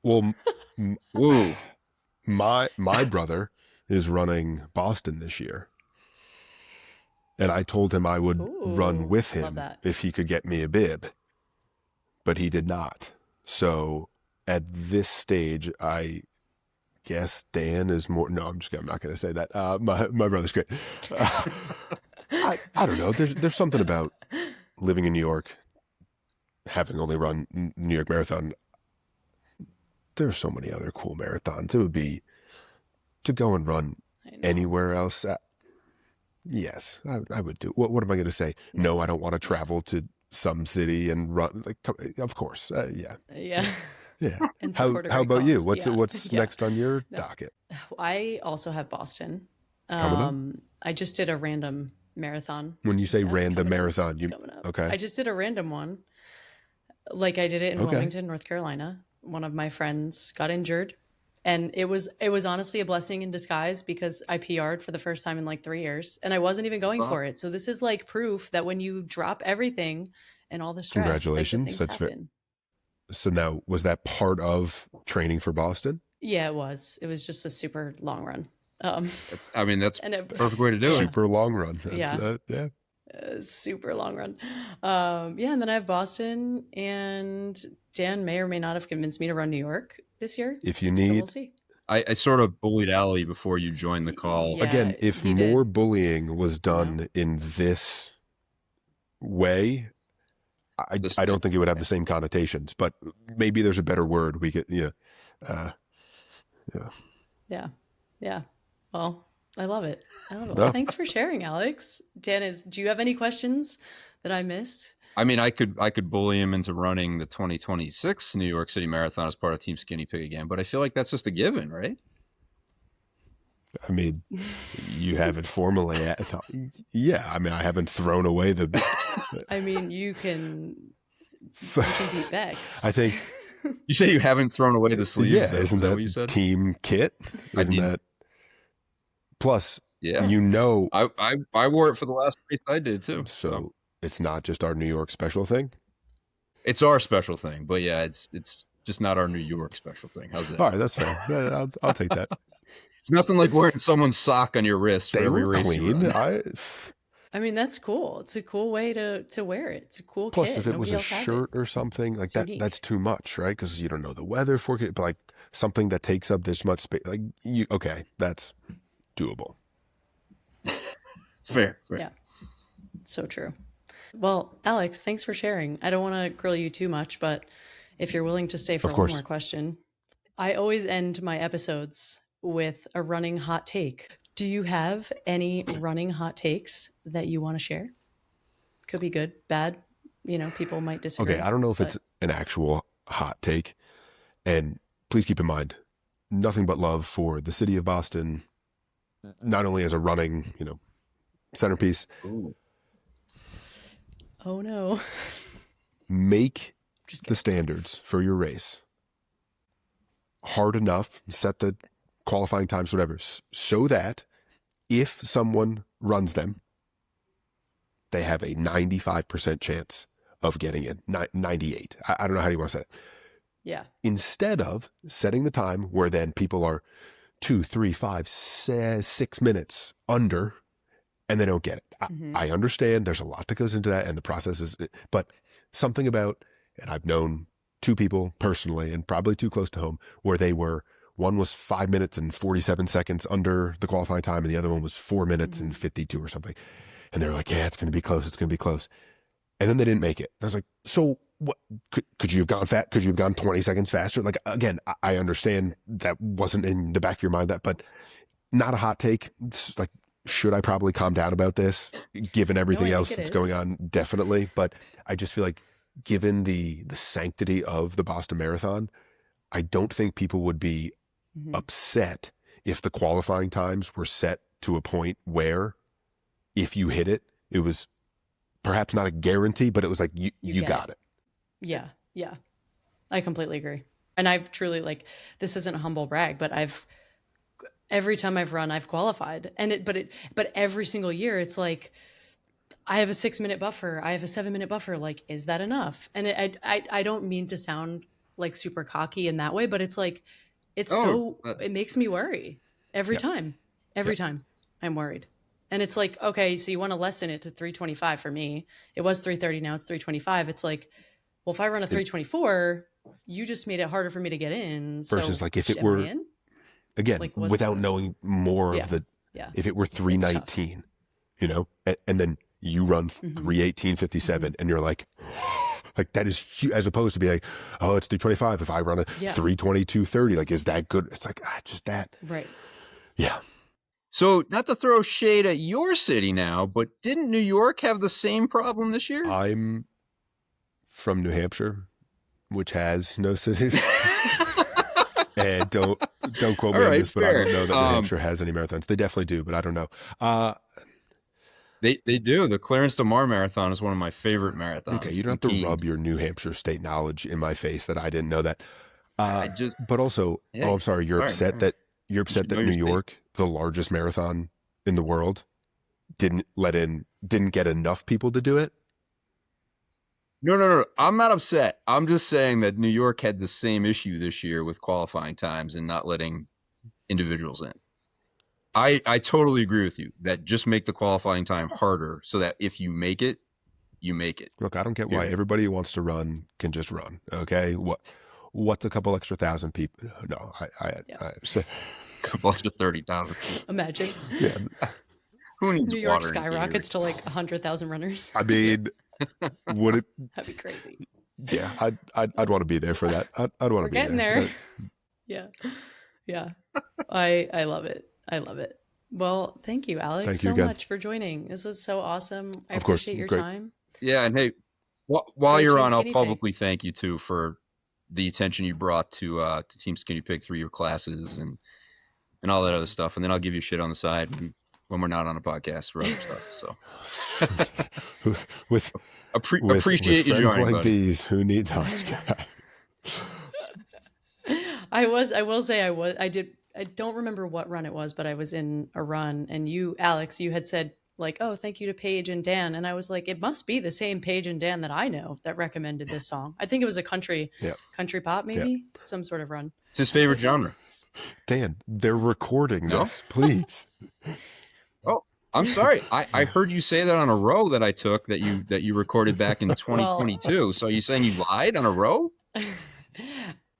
Well, my brother is running Boston this year. And I told him I would run with him if he could get me a bib. But he did not. So at this stage, I guess Dan is more... No, I'm not going to say that. My brother's great. I don't know. There's something about living in New York, having only run New York Marathon. There's so many other cool marathons. It would be... to go and run anywhere else. Yes, I would do. What am I going to say? No, I don't want to travel to some city and run. Like, of course, yeah, Yeah. yeah. And How support a great about you? cause. What's Yeah. next on your No. docket? I also have Boston. Coming up? I just did a random marathon. When you say That's random coming up. marathon, It's you coming up. okay? I just did a random one. Like I did it in Okay. Wilmington, North Carolina. One of my friends got injured. And it was honestly a blessing in disguise because I PR'd for the first time in like 3 years and I wasn't even going for it. So this is like proof that when you drop everything and all the stress, like, Congratulations. things That's happen. So now, was that part of training for Boston? Yeah, it was. It was just a super long run. That's and the perfect way to do it. Super long run. That's, Yeah. yeah. Super long run. Yeah, and then I have Boston, and Dan may or may not have convinced me to run New York this year. If you So need, we'll see. I sort of bullied Allie before you joined the call. Yeah, again, if you more did. bullying was done in this way, I don't think it would have the same connotations. But maybe there's a better word we could, yeah. Yeah. Well, I love it. No. Well, thanks for sharing, Alex. Dan, do you have any questions that I missed? I mean, I could bully him into running the 2026 New York City Marathon as part of Team Skinny Pig again, but I feel like that's just a given, right? I mean, you haven't formally. Yeah, I mean, I haven't thrown away the. I mean, you can beat Bex. I think. You say you haven't thrown away the sleeves. Yeah, Is isn't that that what you said? team kit? Isn't that? Plus, Yeah. you know, I wore it for the last race I did too. so it's not just our New York special thing. It's our special thing, but yeah, it's just not our New York special thing. How's that? All right, that's fair. Yeah, I'll take that. It's nothing like wearing someone's sock on your wrist for They every were race you clean. run. I mean, that's cool. It's a cool way to wear it. It's a cool Plus, kit. if it was Nobody a else has shirt it. or something like It's that, unique. that's too much, right? Because you don't know the weather for it. But like something that takes up this much space, like okay, that's doable. Fair. Yeah. So true. Well, Alex, thanks for sharing. I don't want to grill you too much, but if you're willing to stay for Of one course. more question, I always end my episodes with a running hot take. Do you have any running hot takes that you want to share? Could be good, bad. People might disagree. Okay, I don't know if it's an actual hot take. And please keep in mind, nothing but love for the city of Boston, not only as a running, centerpiece. Ooh. Oh no. Make Just the kidding. standards for your race hard enough, set the qualifying times, whatever, so that if someone runs them, they have a 95% chance of getting in. 98. I don't know how you want to say it. Yeah. Instead of setting the time where then people are 2, 3, 5, 6 minutes under and they don't get it. I understand there's a lot that goes into that and the process is, but something about, and I've known 2 people personally and probably too close to home where one was 5 minutes and 47 seconds under the qualifying time and the other one was 4 minutes and 52 or something. And they're like, yeah, it's going to be close. It's going to be close. And then they didn't make it. I was like, so what? Could you have gone fat? Could you have gone 20 seconds faster? Like, again, I understand that wasn't in the back of your mind, but not a hot take. It's like, should I probably calm down about this, given everything I else think it that's going is. on? Definitely. But I just feel like, given the sanctity of the Boston Marathon, I don't think people would be upset if the qualifying times were set to a point where, if you hit it, it was perhaps not a guarantee, but it was like, you got it. Yeah. Yeah. I completely agree. And I've truly this isn't a humble brag, but every time I've run, I've qualified. But every single year it's like, I have a 6-minute buffer. I have a 7-minute buffer. Like, is that enough? And I don't mean to sound like super cocky in that way, but it's like, it makes me worry every time. Every time I'm worried. And it's like, okay, so you want to lessen it to 3:25 for me. It was 3:30, now it's 3:25. It's like, well, if I run a 3:24, you just made it harder for me to get in. Versus so like if it am I were, in? again, without knowing more of the, if it were 3:19, and then you run 3:18:57 and you're like that is huge, as opposed to be like, oh, it's 3:25. If I run a 3:22:30, like, is that good? It's like, just that. Right. Yeah. So, not to throw shade at your city now, but didn't New York have the same problem this year? I'm from New Hampshire, which has no cities. And don't quote me on this, but I don't know that New Hampshire has any marathons. They definitely do, but I don't know. They do. The Clarence DeMar Marathon is one of my favorite marathons. Okay, you don't have to rub your New Hampshire state knowledge in my face that I didn't know that. But also, I'm sorry, you're upset that New York, the largest marathon in the world, didn't get enough people to do it? No. I'm not upset. I'm just saying that New York had the same issue this year with qualifying times and not letting individuals in. I totally agree with you that just make the qualifying time harder so that if you make it, you make it. Look, I don't get why everybody who wants to run can just run. Okay, what's a couple extra thousand people? No, I couple extra 30,000. Imagine. Yeah. Who needs New York skyrockets to like 100,000 runners. I mean, would it? That'd be crazy. Yeah, I'd want to be there for that. I'd want to be getting there. Yeah. I love it. I love it. Well, thank you, Alex, so much for joining. This was so awesome. I appreciate your time. Yeah, and hey, while you're on, I'll publicly thank you too for the attention you brought to Team Skinny Pig through your classes and all that other stuff. And then I'll give you shit on the side when we're not on a podcast for other stuff. So appreciate you joining. Like buddy. These, who need us? I will say I don't remember what run it was, but I was in a run and you, Alex, you had said like, oh, thank you to Paige and Dan. And I was like, it must be the same Paige and Dan that I know that recommended this song. I think it was a country pop, maybe some sort of run. It's his favorite genre. Dan, they're recording this, please. Oh, I'm sorry. I heard you say that on a row that I took that you recorded back in 2022. So are you saying you lied on a row?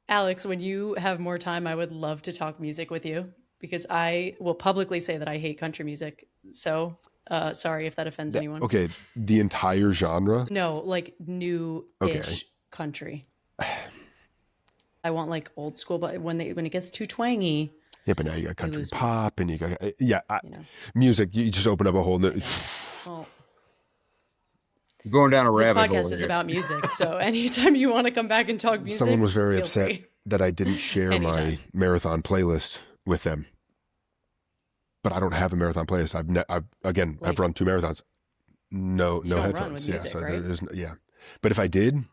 Alex, when you have more time, I would love to talk music with you because I will publicly say that I hate country music. So sorry if that offends anyone. Okay, the entire genre? No, like new-ish country. I want like old school, but when it gets too twangy. Yeah, but now you got country pop and you got music. You just open up a whole new. Well, going down a rabbit hole. This podcast is about music, so anytime you want to come back and talk music, someone was very upset free. That I didn't share my marathon playlist with them. But I don't have a marathon playlist. I've run 2 marathons. No headphones. Run with music, right? There is But if I did,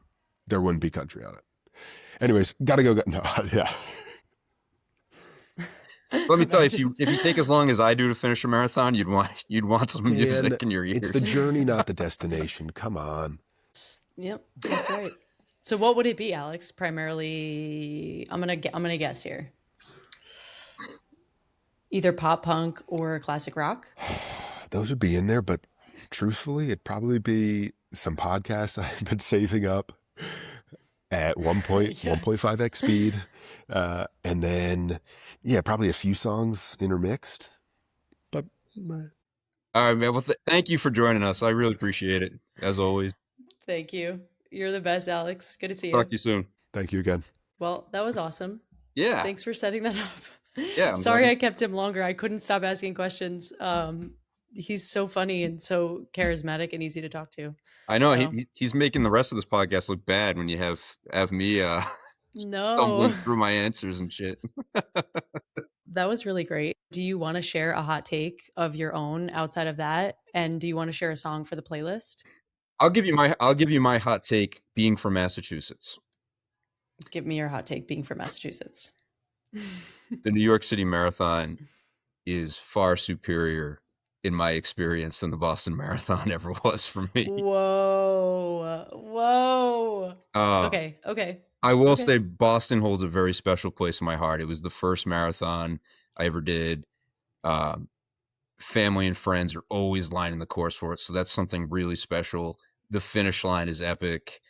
there wouldn't be country on it. Anyways, gotta go. No, yeah. Let me tell you, if you take as long as I do to finish a marathon, you'd want some music in your ears. It's the journey, not the destination. Come on. Yep, that's right. So what would it be, Alex? Primarily, I'm gonna guess here. Either pop punk or classic rock. Those would be in there, but truthfully, it'd probably be some podcasts I've been saving up at 1.5x speed. And then, probably a few songs intermixed. But all right, man. Well, thank you for joining us. I really appreciate it, as always. Thank you. You're the best, Alex. Good to see you. Talk to you soon. Thank you again. Well, that was awesome. Yeah. Thanks for setting that up. Yeah. Sorry I kept him longer. I couldn't stop asking questions. He's so funny and so charismatic and easy to talk to. I know. So. He's making the rest of this podcast look bad when you have me stumbling through my answers and shit. That was really great. Do you want to share a hot take of your own outside of that? And do you want to share a song for the playlist? I'll give you my hot take being from Massachusetts. Give me your hot take being from Massachusetts. The New York City Marathon is far superior in my experience than the Boston Marathon ever was for me. Whoa. Okay. I will say Boston holds a very special place in my heart. It was the first marathon I ever did. Family and friends are always lining the course for it. So that's something really special. The finish line is epic.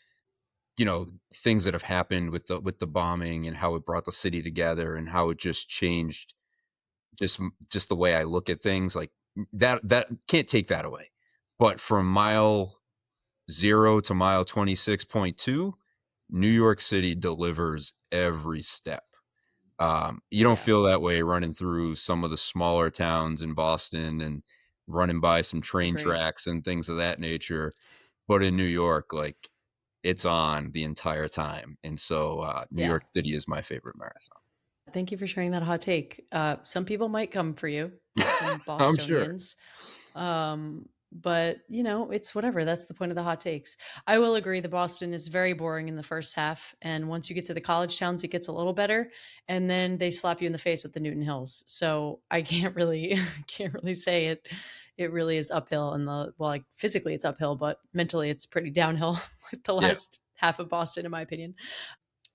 You know, things that have happened with the bombing and how it brought the city together and how it just changed just the way I look at things. Like that can't take that away. But from mile 0 to mile 26.2, New York City delivers every step. You don't Yeah, feel that way running through some of the smaller towns in Boston and running by some train agreed. tracks and things of that nature. But in New York, like it's on the entire time. And so New Yeah. York City is my favorite marathon. Thank you for sharing that hot take. Some people might come for you, some I'm sure. Bostonians. But it's whatever. That's the point of the hot takes. I will agree the Boston is very boring in the first half. And once you get to the college towns, it gets a little better. And then they slap you in the face with the Newton Hills. So I can't really can't really say it really is uphill in the like physically it's uphill, but mentally it's pretty downhill with the Yeah. last half of Boston, in my opinion.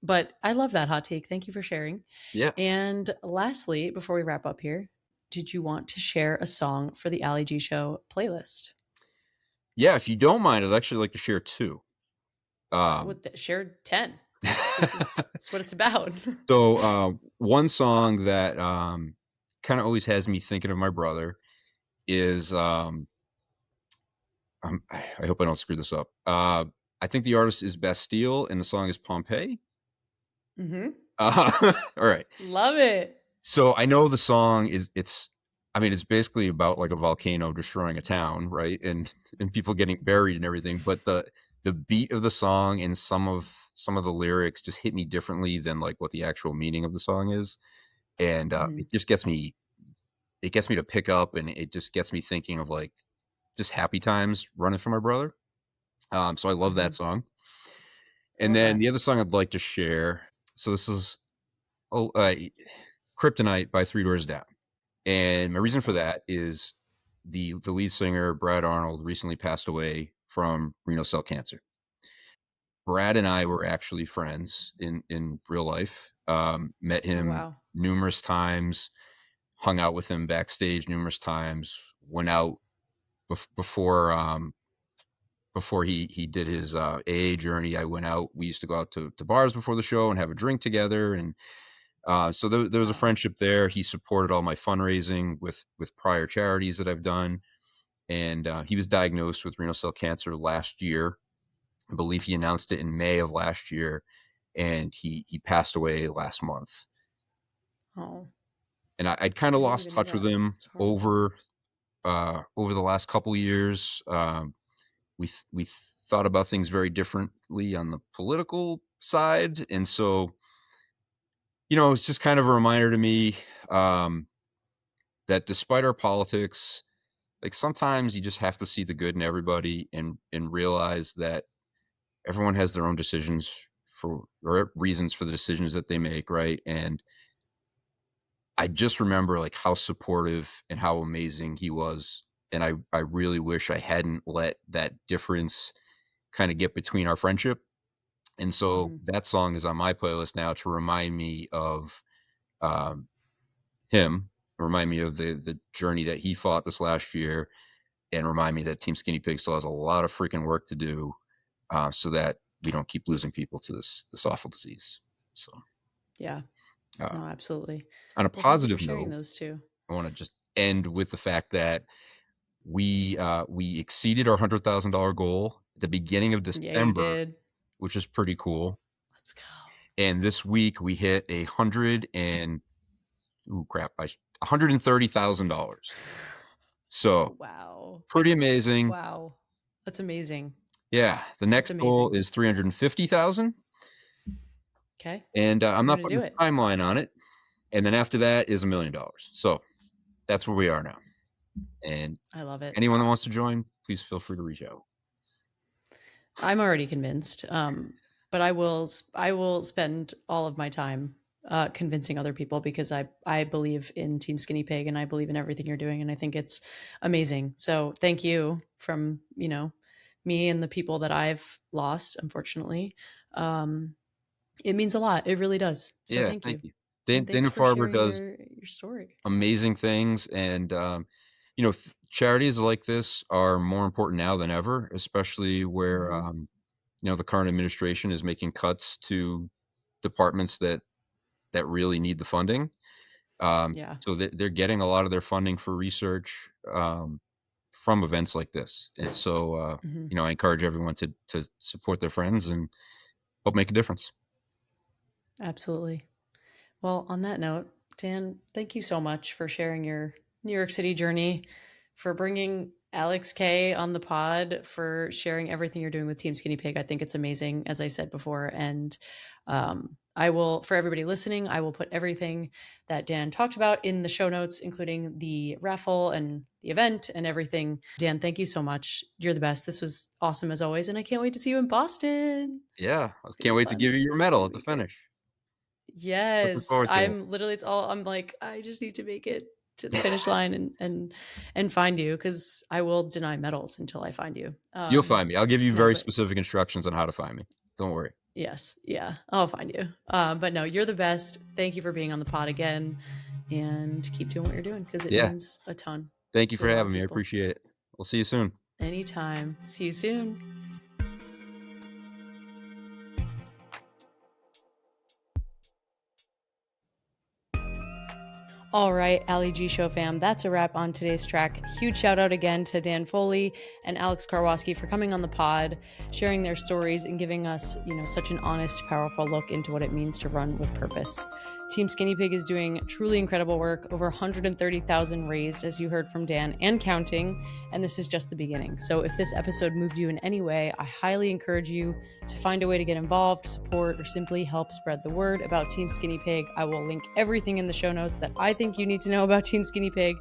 But I love that hot take. Thank you for sharing. Yeah. And lastly, before we wrap up here, did you want to share a song for the Ali G Show playlist? Yeah. If you don't mind, I'd actually like to share two. I would share 10. That's what it's about. So one song that kind of always has me thinking of my brother is I hope I don't screw this up. I think the artist is Bastille and the song is Pompeii. Mm-hmm. All right. Love it. So I know the song it's basically about like a volcano destroying a town, right? And people getting buried and everything. But the beat of the song and some of the lyrics just hit me differently than like what the actual meaning of the song is. And Mhm. it gets me to pick up, and it just gets me thinking of like just happy times running for my brother. So I love that Mhm. song. I And love then that. the other song I'd like to share. So this is Kryptonite by Three Doors Down. And my reason for Song. that is the lead singer, Brad Arnold, recently passed away from renal cell cancer. Brad and I were actually friends in real life. Met Oh him wow. numerous times, hung out with him backstage numerous times, went out before he did his AA journey. I went out. We used to go out to bars before the show and have a drink together, and so there was a Wow. friendship there. He supported all my fundraising with prior charities that I've done, and he was diagnosed with renal cell cancer last year. I believe he announced it in May of last year, and he passed away last month. Oh, And I'd kind of I didn't lost even know touch with that. him It's horrible. over the last couple years. We thought about things very differently on the political side, and so it's just kind of a reminder to me um, that despite our politics, like sometimes you just have to see the good in everybody and realize that everyone has their own decisions for or reasons for the decisions that they make, right? And I just remember like how supportive and how amazing he was. And I really wish I hadn't let that difference kind of get between our friendship. And so Hmm. that song is on my playlist now to remind me of um, him, remind me of the journey that he fought this last year, and remind me that Team Skinny Pig still has a lot of freaking work to do, so that we don't keep losing people to this awful disease. So, Yeah. uh, No, absolutely. on a Well, thank you for positive sharing note, those two. I want to just end with the fact that we exceeded our $100,000 goal at the beginning of Yeah, you December, did. which is pretty cool. Let's go. And this week we hit $130,000. So Oh wow. pretty amazing. Wow. That's amazing. Yeah, the That's next goal amazing. is 350,000, Okay. and I'm I'm not gonna putting do a it. timeline on it. And then after that is $1 million. So that's where we are now. And I love it. anyone that wants to join, please feel free to reach out. I'm already convinced. But I will spend all of my time convincing other people because I believe in Team Skinny Pig and I believe in everything you're doing and I think it's amazing. So thank you from me and the people that I've lost, unfortunately. Um, it means a lot. It really does. So Yeah, thank thank you, you. and thanks for Dana-Farber sharing does your story. amazing things, and charities like this are more important now than ever, especially where Hmm. the current administration is making cuts to departments that really need the funding. Yeah. So they're getting a lot of their funding for research from events like this, and so Hmm. I encourage everyone to support their friends and help make a difference. Absolutely. Well, on that note, Dan, thank you so much for sharing your New York City journey, for bringing Alex K on the pod, for sharing everything you're doing with Team Skinny Pig. I think it's amazing, as I said before. And I will, for everybody listening, I will put everything that Dan talked about in the show notes, including the raffle and the event and everything. Dan, thank you so much. You're the best. This was awesome as always. And I can't wait to see you in Boston. Yeah, I can't wait to give you your medal at the finish. Looking Yes, forward to it. I'm literally, it's all, I'm like, I just need to make it to the finish line and find you, because I will deny medals until I find you. You'll find me. I'll give you no, very but specific instructions on how to find me. Don't worry. yes, yeah, I'll find you. But no, you're the best. Thank you for being on the pod again, and keep doing what you're doing, because it means a ton. Thank you to for a lot having of me. I people. appreciate it. We'll see you soon. Anytime. See you soon. All right, Ali G Show fam, that's a wrap on today's track. Huge shout out again to Dan Foley and Alex Karwoski for coming on the pod, sharing their stories, and giving us, such an honest, powerful look into what it means to run with purpose. Team Skinny Pig is doing truly incredible work, over 130,000 raised, as you heard from Dan, and counting, and this is just the beginning. So if this episode moved you in any way, I highly encourage you to find a way to get involved, support, or simply help spread the word about Team Skinny Pig. I will link everything in the show notes that I think you need to know about Team Skinny Pig.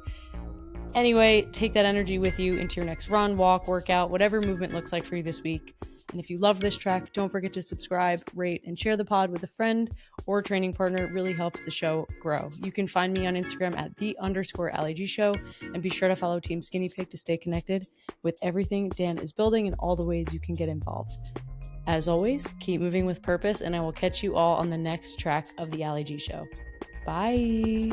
Anyway, take that energy with you into your next run, walk, workout, whatever movement looks like for you this week. And if you love this track, don't forget to subscribe, rate, and share the pod with a friend or training partner. It really helps the show grow. You can find me on Instagram at @the_Ali Show, and be sure to follow Team Skinny Pig to stay connected with everything Dan is building and all the ways you can get involved. As always, keep moving with purpose, and I will catch you all on the next track of the Ali G Show. Bye.